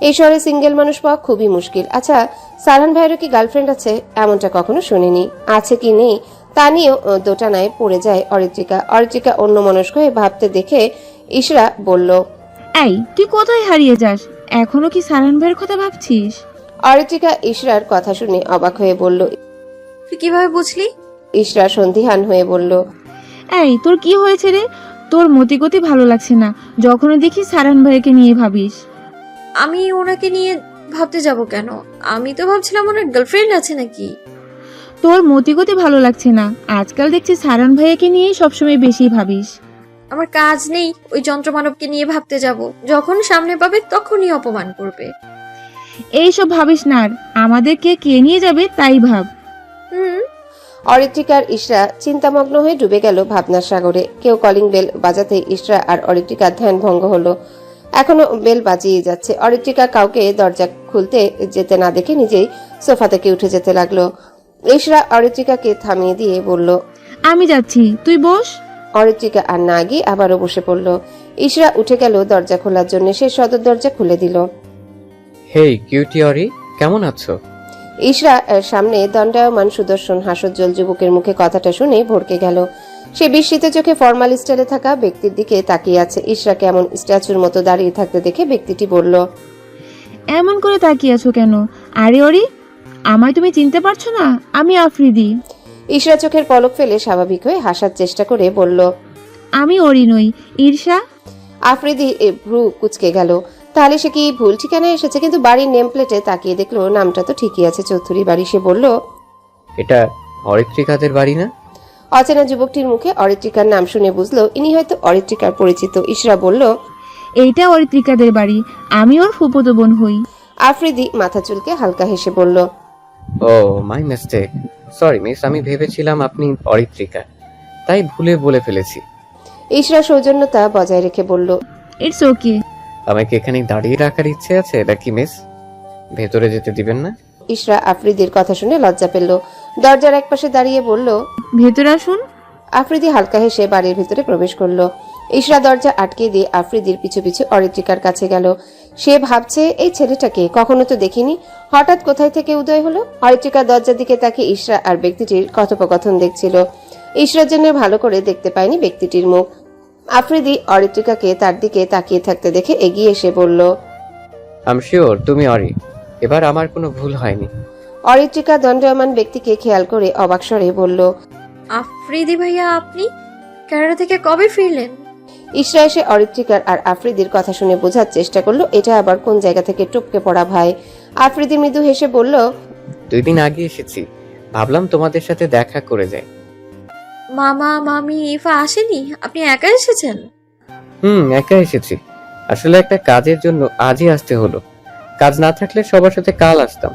এই শহরে সিঙ্গেল মানুষ পাওয়া খুবই মুশকিল। আচ্ছা, সারহান ভাইয়েরও কি গার্লফ্রেন্ড আছে? এমনটা কখনো শুনিনি। আছে কি নেই তা নিয়েও দোটানায় পড়ে যায় অরিত্রিকা। অরিত্রিকা অন্যমনস্ক হয়ে ভাবতে দেখে ইশরা বলল, এই তুই কোথায় হারিয়ে যাস? এখনো কি সারহান ভাইয়ের কথা ভাবছিস? অরিত্রিকা ইশরার কথা শুনে অবাক হয়ে বলল, তুই কিভাবে বুঝলি? ইশরা সন্দিহান হয়ে বলল, এই তোর কি হয়েছে রে? তোর মতিগতি ভালো লাগছে না, যখনই দেখি সারহান ভাইকে নিয়ে ভাবিস। আমি ওনাকে নিয়ে ভাবতে যাব কেন? আমি তো ভাবছিলাম ওনার গার্লফ্রেন্ড আছে নাকি। তোর মতিগতি ভালো লাগছে না, আজকাল দেখছি সারহান ভাইকে নিয়েই সবসময় বেশি ভাবিস। আমার কাজ নেই ওই যন্ত্রমানবকে নিয়ে ভাবতে যাব। যখন সামনে পাবে তখনই অপমান করবে। এইসব ভাবিস না আর, আমাদেরকে কে নিয়ে যাবে তাই ভাব। অরিত্রিকার ইশরা চিন্তামগ্ন হয়ে ডুবে গেল ভাবনার সাগরে। কেউ কলিং বেল বাজাতেই ইশরা আর অরিত্রিকার ধ্যান ভঙ্গ হলো। এখনো বেল বাজিয়ে যাচ্ছে। অরিত্রিকা কাউকে দরজা খুলতে যেতে না দেখে নিজেই সোফা থেকে উঠে যেতে লাগলো। ইশরা অরিত্রিকাকে থামিয়ে দিয়ে বলল, আমি যাচ্ছি, তুই বস। অরিত্রিকা আর না গিয়ে আবারও বসে পড়ল। ইশরা উঠে গেল দরজা খোলার জন্য। সে সদর দরজা খুলে দিল। হেই কিউটি অরি, কেমন আছো? ইশরা সামনে দণ্ডায়মান সুদর্শন হাসজ্জ্বল যুবকের মুখে কথাটা শুনে ভড়কে গেল। সে বিস্মিত চোখে ফর্মাল স্টাইলে থাকা ব্যক্তির দিকে তাকিয়ে আছে। ইশরাকে এমন স্ট্যাচুর মতো দাঁড়িয়ে থাকতে দেখে ব্যক্তিটি বলল, এমন করে তাকিয়ে আছো কেন? আরে অরি, আমায় তুমি চিনতে পারছো না? আমি আফ্রিদি। ইশরা চোখের পলক ফেলে স্বাভাবিক হয়ে হাসার চেষ্টা করে বলল, আমি অরি নই, ঈর্ষা। আফ্রিদি ভ্রু কুচকে গেল। তাহলে সে কি ভুল ঠিকানায় এসেছে? কিন্তু বাড়ির নেম প্লেটে তাকিয়ে দেখলো নামটা তো ঠিকই আছে, চৌধুরী বাড়ি। সে বলল, এটা অরিত্রিকাদের বাড়ি না? অচেনা যুবকটির মুখে অরিত্রিকার নাম শুনে বুঝলো ইনি হয়তো অরিত্রিকার পরিচিত। ইশরা বলল, এইটা অরিত্রিকাদের বাড়ি, আমি ওর ফুফুতো বোন হই। আফ্রিদি মাথা চুলকে হালকা হেসে বলল, ও মাই মিস্টেক, সরি মিস, আমি ভেবেছিলাম আপনি অরিত্রিকা, তাই ভুলে বলে ফেলেছি। ইশরা সৌজন্যতা বজায় রেখে বলল, ইটস ওকে। আমাকে এখানে দাঁড়িয়ে রাখার ইচ্ছে আছে নাকি মিস? ভেতরে যেতে দিবেন না? ইশরা আফ্রিদির কথা শুনে লজ্জা পেল। দরজার একপাশে দাঁড়িয়ে বলল, ভেতরে আসুন। আফ্রিদি হালকা হেসে বাড়ির ভিতরে প্রবেশ করলো। ইশরা দরজা আটকে দিয়ে আফ্রিদির পিছু পিছু অরিত্রিকার কাছে গেল। সে ভাবছে এই ছেলেটাকে কখনো তো দেখিনি, হঠাৎ কোথায় থেকে উদয় হলো। অরিত্রিকা দরজার দিকে তাকিয়ে ইশরা আর ব্যক্তিটির কথোপকথন দেখছিল। ইশরার জন্য ভালো করে দেখতে পায়নি ব্যক্তিটির মুখ। আফ্রিদি অরিত্রিকাকে তার দিকে তাকিয়ে থাকতে দেখে এগিয়ে এসে বলল, আই শিওর তুমি অরি, এবার আমার কোনো ভুল হয়নি। অরিত্রিকা দণ্ডায়মান ব্যক্তিকে খেয়াল করে অবাক স্বরে বলল, আফ্রিদি ভাইয়া, আপনি কানাডা থেকে কবে ফিরলেন? ইশরা এসে অরিত্রিকার আর আফ্রিদির কথা শুনে বোঝার চেষ্টা করলো এটা আবার কোন জায়গা থেকে টপকে পড়া ভাই। আফ্রিদি মৃদু হেসে বলল, 2 দিন আগে এসেছি, ভাবলাম তোমাদের সাথে দেখা করে যাই। মামা মামি ইফা আসেনি? আপনি একা এসেছেন? একা এসেছি, আসলে একটা কাজের জন্য আজই আসতে হলো, কাজ না থাকলে সবার সাথে কাল আসতাম।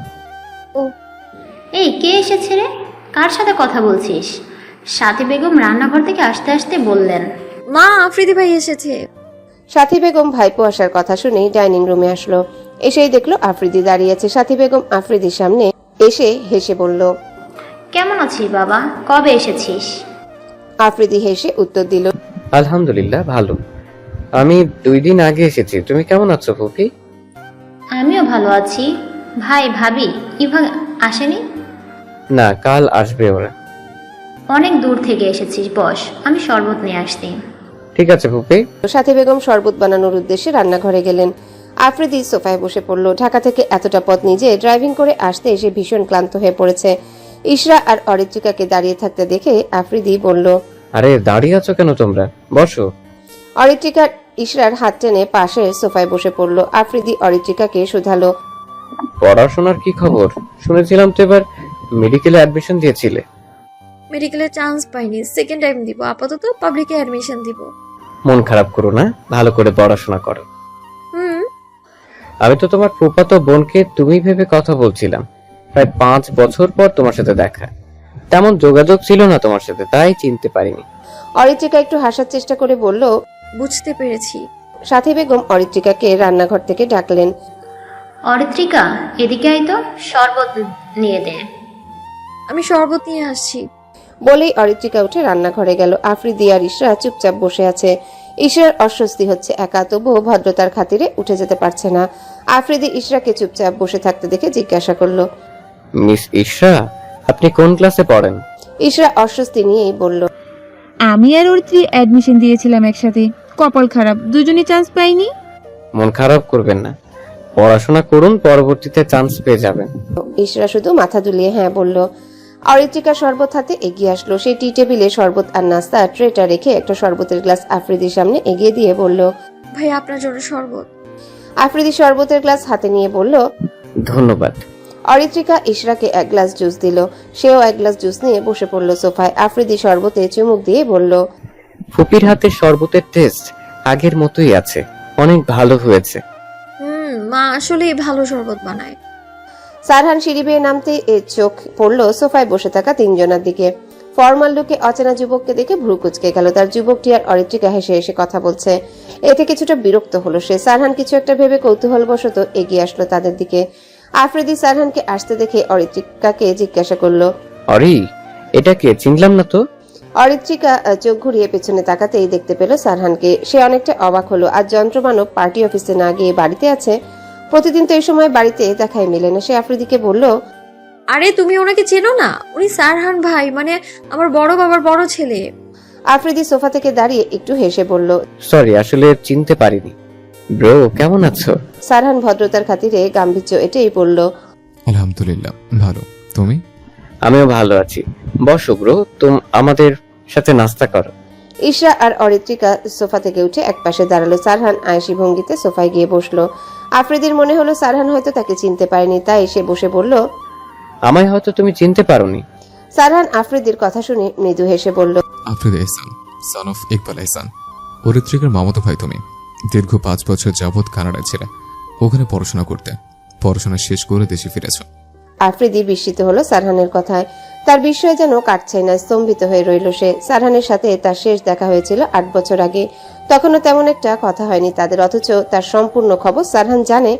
এই কে এসেছে রে? কার সাথে কথা বলছিস? সাথী বেগম রান্নাঘর থেকে আসতে আসতে বললেন, মা আফ্রিদি ভাই এসেছে। সাথী বেগম ভাইপো আসার কথা শুনেই ডাইনিং রুমে আসলো। এসেই দেখলো আফ্রিদি দাঁড়িয়ে আছে। সাথী বেগম আফ্রিদির সামনে এসে হেসে বলল, কেমন আছিস বাবা, কবে এসেছিস? আফ্রিদি হেসে উত্তর দিল, আলহামদুলিল্লাহ ভালো, আমি 2 দিন আগে এসেছি। তুমি কেমন আছো ফুফি? আমিও ভালো আছি। ভাই ভাবি ইভা আসেনি? না, কাল আসবে ওরা। অনেক দূর থেকে এসেছিস, বস, আমি শরবত নিয়ে আসছি। ঠিক আছে ফুফি। সাথী বেগম শরবত বানানোর উদ্দেশ্যে রান্নাঘরে গেলেন। আফ্রিদি সোফায় বসে পড়ল। ঢাকা থেকে এতটা পথ নিজে ড্রাইভিং করে আসতে এসে ভীষণ ক্লান্ত হয়ে পড়েছে। ইশরা আর অরিত্রিকাকে দাঁড়িয়ে থাকতে দেখে আফ্রিদি বলল, আরে দাঁড়িয়ে আছো কেন তোমরা, বসো। অরিত্রিকা ইশরার হাত টেনে পাশে সোফায় বসে পড়ল। আফ্রিদি অরিত্রিকাকে শুধালো, পড়াশোনার কি খবর? শুনেছিলাম তো এবার মেডিকেলে অ্যাডমিশন দিয়েছিলে। মেডিকেলে চান্স পাইনি, সেকেন্ড টাইম দিব। আপাতত পাবলিকে অ্যাডমিশন দিব। মন খারাপ করো না, ভালো করে পড়াশোনা করো। আমি তো তোমার ফুফাতো বোনকে তুমি ভেবে কথা বলছিলাম। প্রায় 5 বছর পর তোমার সাথে দেখা, তেমন যোগাযোগ ছিল না তোমার সাথে, তাই চিনতে পারিনি। অরিত্রিকা একটু হাসার চেষ্টা করে বলল, বুঝতে পেরেছি। সাথী বেগম অরিত্রিকাকে রান্নাঘর থেকে ডাকলেন, অরিত্রিকা এদিকে আয় তো, শরবত নিয়ে দে। আমি শরবত নিয়ে আসছি। বলেই অরিত্রিকা উঠে রান্নাঘরে গেল। আফ্রিদি আর ইশরা চুপচাপ বসে আছে। ইশরার অস্বস্তি হচ্ছে একা, তবুও ভদ্রতার খাতিরে উঠে যেতে পারছে না। আফ্রিদি ইশরাকে চুপচাপ বসে থাকতে দেখে জিজ্ঞাসা করলো, মিস ইশরা, আপনি কোন ক্লাসে পড়েন? ইশরা অস্বস্তি নিয়েই বলল, আমি আর অরিত্রি অ্যাডমিশন দিয়েছিলাম একসাথে, কপাল খারাপ, দুজনই চান্স পাইনি। মন খারাপ করবেন না, পড়াশোনা করুন, পরবর্তীতে চান্স পেয়ে যাবেন। ইশরা শুধু মাথা দুলিয়ে হ্যাঁ বলল। অরিত্রিকা শরবত হাতে এগিয়ে আসলো। সেই টি টেবিলে শরবত আর নাস্তা ট্রেটা রেখে একটা শরবতের গ্লাস আফ্রিদির সামনে এগিয়ে দিয়ে বলল, ভাই আপনার জন্য শরবত। আফ্রিদি শরবতের গ্লাস হাতে নিয়ে বলল, ধন্যবাদ। অরিত্রিকা ইশরাকে এক গ্লাস জুস দিল। সেও এক গ্লাস জুস নিয়ে বসে পড়ল সোফায়। আফ্রিদি শরবতে চুমুক দিয়ে বলল, ফুপির হাতে শরবতের টেস্ট আগের মতোই আছে, অনেক ভালো হয়েছে। মা আসলেই ভালো শরবত বানায়। সারহান সিঁড়ি বেয়ে নামতে চোখ পড়লো সোফায় বসে থাকা তিনজনের দিকে। ফর্মাল লুকে অচেনা যুবককে দেখে ভ্রু কুচকে গেল তার। যুবকটি আর অরিত্রিকা হেসে হেসে কথা বলছে। এতে কিছুটা বিরক্ত হলো সে। সারহান কিছু একটা ভেবে কৌতূহলবশত এগিয়ে আসলো তাদের দিকে। আফ্রিদি সারহানকে আসতে দেখে অরিত্রিকাকে জিজ্ঞাসা করলো, অরি, এটা কে? চিনলাম না তো। অরিত্রিকা চোখ ঘুরিয়ে পেছনে তাকাতেই দেখতে পেল সারহানকে। সে অনেকটা অবাক হলো। আজ যন্ত্রমানব পার্টি অফিসে না গিয়ে বাড়িতে আছে। প্রতিদিন তো এই সময় বাড়িতে দেখাই মেলে না। সে আফ্রিদিকে বলল, আরে তুমি ওনাকে চেনো না? উনি সারহান ভাই, মানে আমার বড় বাবার বড় ছেলে। আফ্রিদি সোফা থেকে দাঁড়িয়ে একটু হেসে বলল, সরি, আসলে চিনতে পারিনি। ব্রো, কেমন আছো? সারহান ভদ্রতার খাতিরে গাম্ভীর্য এটাই বলল, আলহামদুলিল্লাহ ভালো, তুমি? আমিও ভালো আছি। বসো ব্রো, আমাদের সাথে নাস্তা করো। ইশরা আর অরিত্রিকা সোফা থেকে উঠে একপাশে দাঁড়ালো। সারহান আয়েশি ভঙ্গিতে সোফায় গিয়ে বসলো। আফ্রিদির মনে হলো সারহান হয়তো তাকে চিনতে পারেনি, তাই সে বসে বলল, আমায় হয়তো তুমি চিনতে পারোনি। সারহান আফ্রিদির কথা শুনে মৃদু হেসে বলল, আফ্রিদি এহসান, সন অফ ইকবাল এহসান। অরিত্রিকার মামাতো ভাই তুমি। দীর্ঘ 5 বছর যাবৎ কানাডায় ছিলে, ওখানে পড়াশোনা করতে। পড়াশোনা শেষ করে দেশে ফিরেছ। আফ্রিদি বিস্মিত হলো সারহানের কথায়। তার বিস্ময় যেন কাটছেই না, স্তম্ভিত হয়ে রইল সে। সারহানের সাথে তার শেষ দেখা হয়েছিল 8 বছর আগে। তখনও তেমন একটা কথা হয়নি তাদের, অথচ তার সম্পূর্ণ খবর সারহান জানে,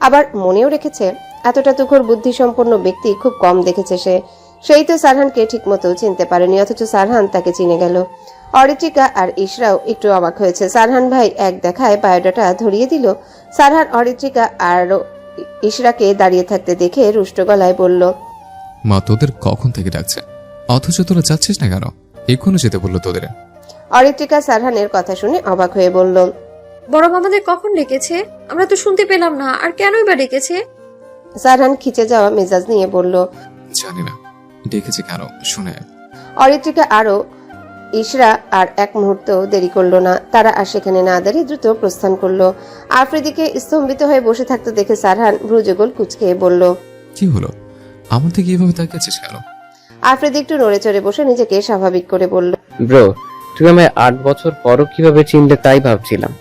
আবার মনেও রেখেছে। এতটা তুখোর বুদ্ধিসম্পন্ন ব্যক্তি খুব কম দেখেছে সে। সেই তো সারহানকে ঠিকমতো চিনতে পারেনি, অথচ সারহান তাকে চিনে গেল। অরিত্রিকা আর ইশরাও একটু অবাক হয়েছে। সারহান ভাই এক দেখায় বায়োডাটা ধরিয়ে দিল। সারহান অরিত্রিকা আর ইশরাকে দাঁড়িয়ে থাকতে দেখে রুষ্ট গলায় বলল, মা তোদের কখন থেকে ডাকছে, অথচ তোরা যাচ্ছিস না কেন? এক্ষুনি যেতে বললো তোদের। অরিত্রিকা সারহানের কথা শুনে অবাক হয়ে বলল, বড় মামাদের কখন ডেকেছে? আমরা তো শুনতে পেলাম না, আর কেনই বা ডেকেছে? সারহান খিচে যাওয়া মেজাজ নিয়ে বলল, জানি না ডেকেছে কেন, শুনে। অরিত্রিকা আরো ইশরা আর এক মুহূর্ত দেরি করলো না। তারা আর সেখানে না দাঁড়িয়ে দ্রুত প্রস্থান করলো। আফ্রিদিকে স্তম্ভিত হয়ে বসে থাকতে দেখে সারহান ভ্রুযুগল কুঁচকে বলল, কি হলো? আমার থেকে এভাবে তাকিয়েছিস কেন? আফ্রিদি একটু নড়ে চড়ে বসে নিজেকে স্বাভাবিক করে বলল, ব্রো, তুমি আমায় 8 বছর পরও কিভাবে চিনলে তাই ভাবছিলাম।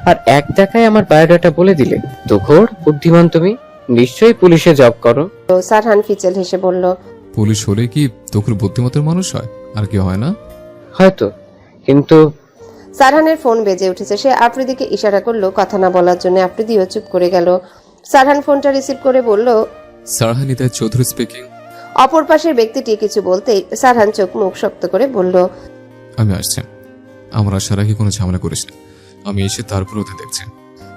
আর এক দেখায় আমার বায়োডাটা বলে দিলে। তুখোড় বুদ্ধিমান তুমি, নিশ্চয়ই পুলিশে জব করো। সারহান ফিচেল হেসে বলল, পুলিশ হলে কি তোর বুদ্ধিমতের মানুষ হয়, আর কি হয় না? হয়তো, কিন্তু সারহানের ফোন বেজে উঠেছে। সে আফ্রিদিকে ইশারা করলো কথা না বলার জন্য। আফ্রিদিও চুপ করে গেল। সারহান ফোনটা রিসিভ করে বলল, সারহান ইতাই চৌধুরী স্পিকিং। অপর পাশের ব্যক্তিটি কিছু বলতেই সারহান চোখ মুখ শক্ত করে বলল, আমি আসছি। আমার আসার আগে কোনো ঝামেলা করিস না, আমি এসে তারপর ওদের দেখছি।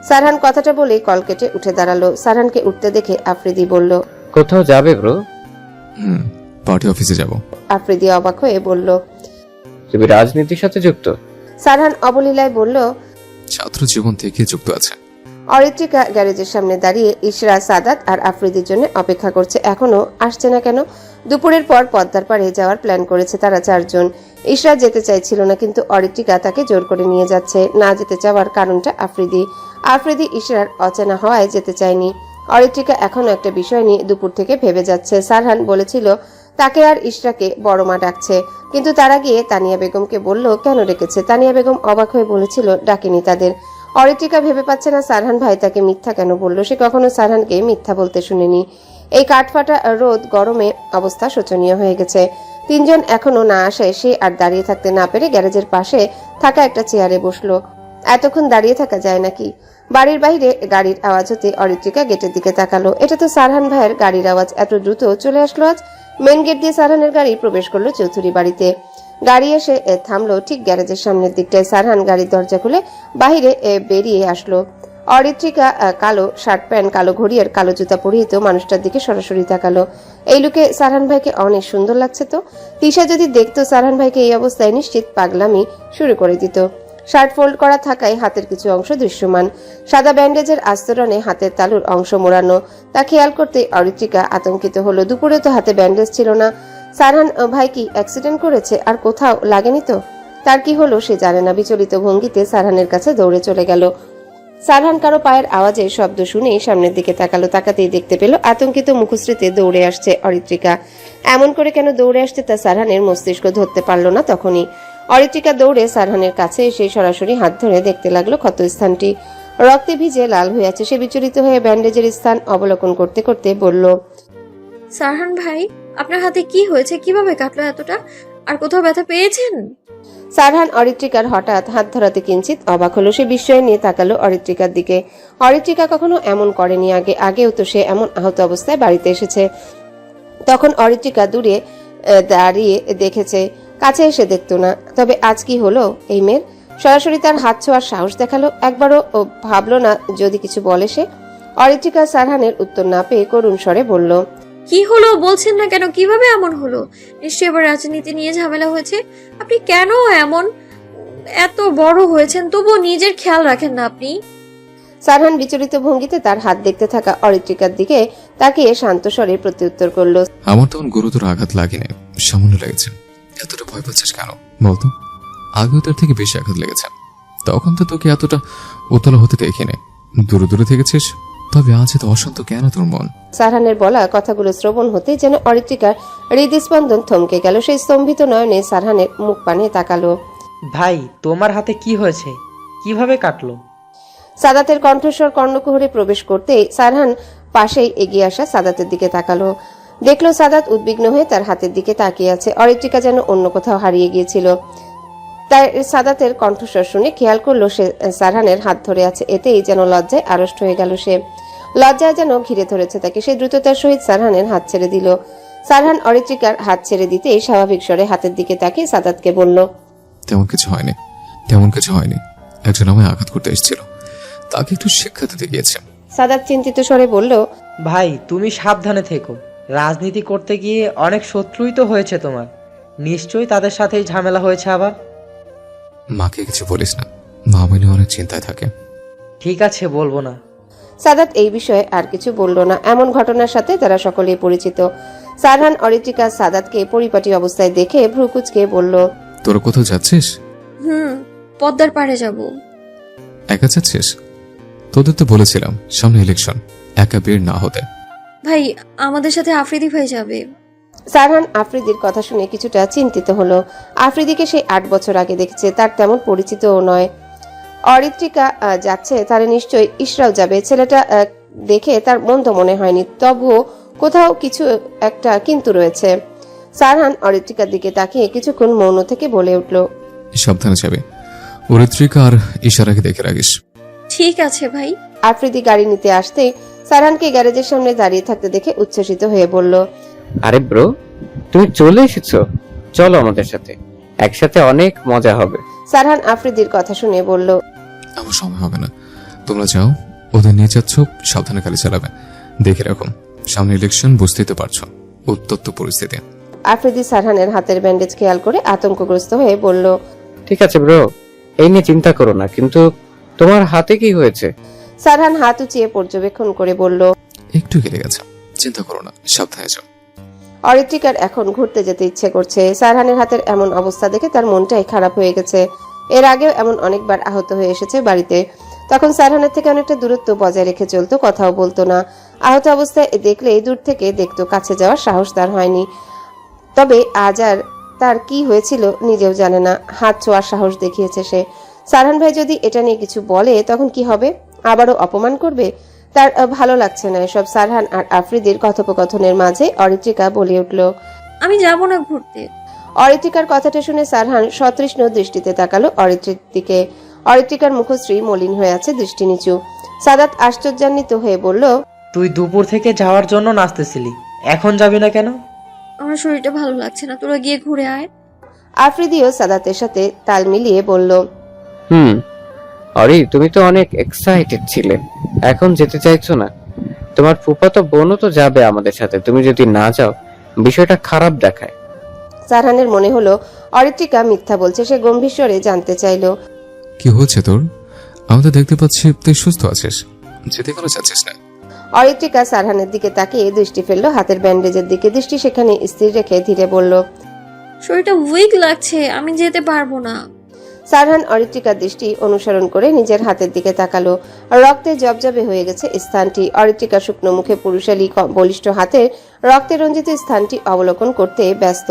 সারহান কথাটা বলে কল কেটে উঠে দাঁড়ালো। সারহানকে উঠতে দেখে আফ্রিদি বলল, কোথাও যাবে ব্রো? পার্টি অফিসে যাব। আফ্রিদি অবাক হয়ে বলল, তুমি রাজনীতির সাথে যুক্ত? সারহান অবলীলায় বলল, ছাত্র জীবন থেকে যুক্ত আছে। অরিত্রিকা গ্যারেজের সামনে দাঁড়িয়ে ইশরা, সাদাত আর আফ্রিদির জন্য অপেক্ষা করছে। এখনো আসছে না কেন? দুপুরের পর পদ্মার পাড়ে যাওয়ার প্ল্যান করেছে তারা 4 জন। ইশরা যেতে চাইছিল না, কিন্তু অরিত্রিকা তাকে জোর করে নিয়ে যাচ্ছে। না যেতে চাওয়ার কারণটা আফ্রিদি ইশরার অচেনা হওয়ায় যেতে চায়নি। অরিত্রিকা এখনো একটা বিষয় নিয়ে দুপুর থেকে ভেবে যাচ্ছে। সারহান বলেছিল তাকে আর ইশরাকে বড় মা ডাকছে, কিন্তু তারা গিয়ে তানিয়া বেগমকে বলল কেন ডেকেছে। তানিয়া বেগম অবাক হয়ে বলেছিল ডাকেনি তাদের। অরিত্রিকা ভেবে পাচ্ছে না সারহান ভাই তাকে মিথ্যা কেন বলল। সে কখনো সারহানকে মিথ্যা বলতে শুনেনি। এই কাঠফাটা রোদ গরমে অবস্থা শোচনীয় হয়ে গেছে। 3 জন এখনো না আসায় সে আর দাঁড়িয়ে থাকতে না পেরে গ্যারেজের পাশে থাকা একটা চেয়ারে বসলো। এতক্ষণ দাঁড়িয়ে থাকা যায় নাকি? বাড়ির বাইরে গাড়ির আওয়াজ হতে অরিত্রিকা গেটের দিকে তাকালো। এটা তো সারহান ভাইয়ের গাড়ির আওয়াজ। এত দ্রুত চলে আসলো আজ? মেন গেট দিয়ে সারহানের গাড়ি প্রবেশ করলো চৌধুরী বাড়িতে। গাড়ি এসে থামলো ঠিক গ্যারেজের সামনের দিকটায়। সারহান গাড়ির দরজা খুলে বাহিরে বেরিয়ে আসলো। অরিত্রিকা কালো শার্ট প্যান্ট, কালো ঘড়ি আর কালো জুতা পরিহিত মানুষটার দিকে সরাসরি তাকালো। এই লুকে সারহান ভাইকে অনেক সুন্দর লাগছে তো। তিশা যদি দেখতো সারহান ভাইকে এই অবস্থায়, নিশ্চিত পাগলামি শুরু করে দিত। শার্ট ফোল্ড করা থাকায় হাতের কিছু অংশ দৃশ্যমান। সাদা ব্যান্ডেজের আস্তরণে হাতের তালুর অংশ মোড়ানো। তা খেয়াল করতে অরিত্রিকা আতঙ্কিত হলো। দুপুরে তো হাতে ব্যান্ডেজ ছিল না। সারহান ভাই কি অ্যাক্সিডেন্ট করেছে? আর কোথাও লাগেনি তো? তার কি হলো সে জানে না। বিচলিত ভঙ্গিতে সারহানের কাছে দৌড়ে চলে গেল। সারহান কারো পায়ের আওয়াজে শব্দ শুনেই সামনের দিকে তাকালো। তাকাতেই দেখতে পেল আতঙ্কিত মুখশ্রীতে দৌড়ে আসছে অরিত্রিকা। এমন করে কেন দৌড়ে আসছে তা সারহানের মস্তিষ্ক ধরতে পারল না তখনই। অরিত্রিকা দৌড়ে সারহানের কাছে এসে সরাসরি হাত ধরে দেখতে লাগলো ক্ষতস্থানটি। রক্তে ভিজে লাল হয়ে আছে। সে বিচলিত হয়ে ব্যান্ডেজের স্থান অবলোকন করতে করতে বলল, সারহান ভাই, আপনার হাতে কি হয়েছে? কিভাবে কাটলো এতটা? আর কোথাও ব্যথা পেয়েছেন? সারহান অরিত্রিকার হঠাৎ হাত ধরাতে কিঞ্চিত অবাক হলো। সে বিস্ময় নিয়ে তাকালো অরিত্রিকার দিকে। অরিত্রিকা কখনো এমন করেনি আগেও তো সে এমন আহত অবস্থায় বাড়িতে এসেছে, তখন অরিত্রিকা দূরে দাঁড়িয়ে দেখেছে, কাছে এসে দেখতো না। তবে আজ কি হলো এই মেয়ের? সরাসরি তার হাত ছোঁয়ার সাহস দেখালো। একবারও ভাবলো না যদি কিছু বলে সে। অরিত্রিকা সারহানের উত্তর না পেয়ে করুণ স্বরে বলল, কি হলো বলছেন না কেন? কিভাবে এমন হলো? নিশ্চয়ই এবার রাজনীতি নিয়ে ঝামেলা হয়েছে। আপনি কেন এমন? এত বড় হয়েছেন তবুও নিজের খেয়াল রাখেন না আপনি? সারহান বিচলিত ভঙ্গিতে তার হাত দেখতে থাকা অরিত্রিকার দিকে তাকিয়ে শান্ত স্বরে প্রত্যুত্তর করলো, আমার তেমন গুরুতর আঘাত লাগেনি, সামান্য লেগেছে। এতটা ভয় পাচ্ছিস কেন বলতো? আগেও তার থেকে বেশি আঘাত লেগেছে, তখন তো তোকে এতটা উতলা হতে দেখিনি। দূরে দূরে থেকেছিস, তবে আজ এত অশান্ত কেন তোর মন? সারহানের বলা কথাগুলো শ্রবণ হতে যেন অরিত্রিকার হৃদস্পন্দন থমকে গেল। সেই স্তম্ভিত নয়নে সারহানের মুখ পানে তাকালো। ভাই, তোমার হাতে কি হয়েছে? কিভাবে কাটলো? সাদাতের কণ্ঠস্বর কর্ণকুহরে প্রবেশ করতে সারহান পাশেই এগিয়ে আসা সাদাতের দিকে তাকালো। দেখলো সাদাত উদ্বিগ্ন হয়ে তার হাতের দিকে তাকিয়ে আছে। অরিত্রিকা যেন অন্য কোথাও হারিয়ে গিয়েছিল। তাই সাদাতের কণ্ঠস্বর শুনে খেয়াল করলো সে সারহানের হাত ধরে আছে। এতেই যেন লজ্জায় আড়ষ্ট হয়ে গেল সে। লজ্জায় যেন ঘিরে ধরেছে তাকে। সে দ্রুততার সহিত সারহানের হাত ছেড়ে দিল। সারহান অরিত্রিকার হাত ছেড়ে দিতেই স্বাভাবিক স্বরে হাতের দিকে তাকিয়ে সাদাতকে বলল, তেমন কিছু হয়নি। একজন আমায় আঘাত করতে এসেছিল, তাকে একটু শিক্ষা দিতে গিয়েছে। সাদাত চিন্তিত স্বরে বলল, ভাই, তুমি সাবধানে থেকো। রাজনীতি করতে গিয়ে অনেক শত্রুই তো হয়েছে তোমার। নিশ্চয়ই তাদের সাথেই ঝামেলা হয়েছে আবার। মাকে কিছু বলিস না, মা মনে অনেক চিন্তায় থাকে। ঠিক আছে, বলবো না। সাদাত এই বিষয়ে আর কিছু বলল না। এমন ঘটনার সাথে তারা সকলেই পরিচিত। সারহান অরিত্রিকা সাদাতকে পরিপাটি অবস্থায় দেখে ভ্রুকুচকে বলল, তোরা কোথাও যাচ্ছিস? পদ্মার পাড়ে যাব। একা যাচ্ছিস? তোদের তো বলেছিলাম সামনে ইলেকশন, একা বের না হতে। ভাই, আমাদের সাথে আফ্রিদি ভাই যাবে। সারহান আফ্রিদির কথা শুনে কিছুটা চিন্তিত হলো। আফ্রিদিকে সে 8 বছর আগে দেখেছে, তার তেমন পরিচিতও নয়। অরিত্রিকা যাচ্ছে, তাহলে নিশ্চয়ই ইশরাও যাবে। ছেলেটা দেখে তার মন্দ মনে হয়নি, তবুও কোথাও কিছু একটা কিন্তু রয়েছে। সারহান অরিত্রিকার দিকে তাকিয়ে কিছুক্ষণ মৌন থেকে বলে উঠল, সাবধানে যাবে, অরিত্রিকা আর ইশারাকে দেখে রাখিস। ঠিক আছে ভাই। আফ্রিদি গাড়ি নিতে আসতে সারহানকে গ্যারেজের সামনে দাঁড়িয়ে থাকতে দেখে উচ্ছ্বসিত হয়ে বলল, আরে ব্রো, তুমি চলে এসেছো, চলো আমাদের সাথে, একসাথে অনেক মজা হবে। সারহান আফ্রিদির কথা শুনে বলল, আমার সময় হবে না, তোমরা যাও। ওদের নিয়ে যাচ্ছ, সাবধানে গাড়ি চালাবে, দেখে রাখো, সামনে ইলেকশন, বুঝতেই তো পারছো, উত্তপ্ত পরিস্থিতি। আফ্রিদি সারহানের হাতের ব্যান্ডেজ খেয়াল করে আতঙ্কগ্রস্ত হয়ে বলল, ঠিক আছে ব্রো, এই নিয়ে চিন্তা করো না, কিন্তু তোমার হাতে কি হয়েছে? সারহান হাত উঁচিয়ে পর্যবেক্ষণ করে বলল, একটু কেটে গেছে, চিন্তা করো না, সাবধানে যাও। অরিত্রিকার এখন ঘুরতে যেতে ইচ্ছে করছে। সারহানের হাতের এমন অবস্থা দেখে তার মনটাই খারাপ হয়ে গেছে। এর আগেও এমন অনেকবার আহত হয়ে এসেছে বাড়িতে, তখন সারহানের থেকে অনেকটা দূরত্ব বজায় রেখে চলতো, কথাও বলতো না। আহত অবস্থায় দেখলেই দূর থেকে দেখতো, কাছে যাওয়ার সাহস তার হয়নি। তবে আজ আর তার কি হয়েছিল নিজেও জানে না, হাত ছোঁয়ার সাহস দেখিয়েছে সে। সারহান ভাই যদি এটা নিয়ে কিছু বলে তখন কি হবে? আবারও অপমান করবে? তার ভালো লাগছে না এসব। সারহান আর আফ্রিদির কথোপকথনের মাঝে অরিত্রিকা বলে উঠল, আমি যাব না ঘুরতে। অরিত্রিকার কথাটা শুনে সারহান সতৃষ্ণ দৃষ্টিতে তাকালো অরিত্রির দিকে। অরিত্রিকার মুখশ্রী মলিন হয়ে আছে, দৃষ্টি নিচু। সাদাত আশ্চর্যান্বিত হয়ে বলল, তুই দুপুর থেকে যাওয়ার জন্য নাচতেছিলি, এখন যাবি না কেন? আমার শরীরটা ভালো লাগছে না, তোরা গিয়ে ঘুরে আয়। আফ্রিদিও সাদাতের সাথে তাল মিলিয়ে বলল, অরি, তুমি তো অনেক এক্সাইটেড ছিলে, এখন যেতে চাইছো না? তোমার ফুফাতো বোনও তো যাবে আমাদের সাথে, তুমি যদি না যাও বিষয়টা খারাপ দেখায়। সারহানের মনে হলো অরিত্রিকা মিথ্যা বলছে। সে গম্ভীর স্বরে জানতে চাইল, কি হচ্ছে তোর? আমি তো দেখতে পাচ্ছি তুই সুস্থ আছিস, যেতে কেন চাচ্ছিস না? অরিত্রিকা সারহানের দিকে তাকিয়ে দৃষ্টি ফেললো হাতের ব্যান্ডেজের দিকে। দৃষ্টি সেখানে স্থির রেখে ধীরে বলল, শরীরটা উইক লাগছে, আমি যেতে পারবো না। সারহান অরিত্রিকার দৃষ্টি অনুসরণ করে নিজের হাতের দিকে তাকালো। রক্তে জবজবে হয়ে গেছে স্থানটি। অরিত্রিকা শুকনো মুখে পুরুষালী বলিষ্ঠ হাতের রক্তে রঞ্জিত স্থানটি অবলোকন করতে ব্যস্ত।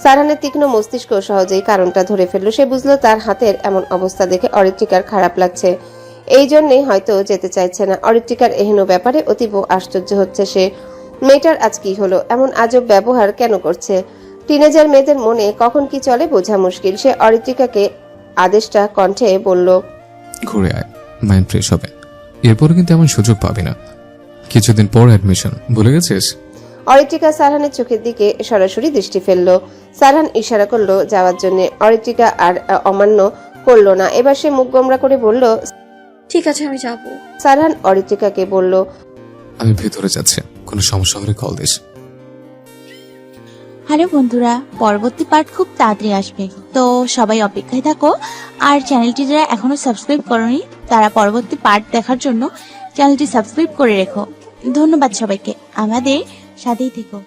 সারহানের তীক্ষ্ণ মস্তিষ্ক সহজেই কারণটা ধরে ফেলল। সে বুঝলো তার হাতের এমন অবস্থা দেখে অরিত্রিকার খারাপ লাগছে। এই জন্যই হয়তো যেতে চাইছে না। অরিত্রিকার এহেন ব্যাপারে অতীব আশ্চর্য হচ্ছে সে। মেয়েটার আজ কি হলো, এমন আজব ব্যবহার কেন করছে? টিনেজার মেয়েদের মনে কখন কি চলে বোঝা মুশকিল। সে অরিত্রিকাকে আদেশটা কণ্ঠে বলল, ঘুরে আয়, মাইন্ড ফ্রেশ হবে। এরপরে কিন্তু এমন সুযোগ পাবি না। কিছুদিন পর অ্যাডমিশন, ভুলে গেছিস? অরিত্রিকা সারহানের চোখের দিকে সরাসরি দৃষ্টি ফেললো। সারহান ইশারা করলো যাওয়ার জন্য। অরিত্রিকা আর অমান্য করলো না। এবার সে মুখ গোমরা করে বলল, ঠিক আছে আমি যাবো। সারহান অরিত্রিকাকে বলল, আমি ভেতরে যাচ্ছি, কোনো সমস্যা হলে কল দিস। হ্যালো বন্ধুরা, পরবর্তী পার্ট খুব তাড়াতাড়ি আসবে, তো সবাই অপেক্ষায় থাকো। আর চ্যানেলটি যারা এখনো সাবস্ক্রাইব করোনি তারা পরবর্তী পার্ট দেখার জন্য চ্যানেলটি সাবস্ক্রাইব করে রেখো। ধন্যবাদ সবাইকে, আমাদের সাথেই থেকো।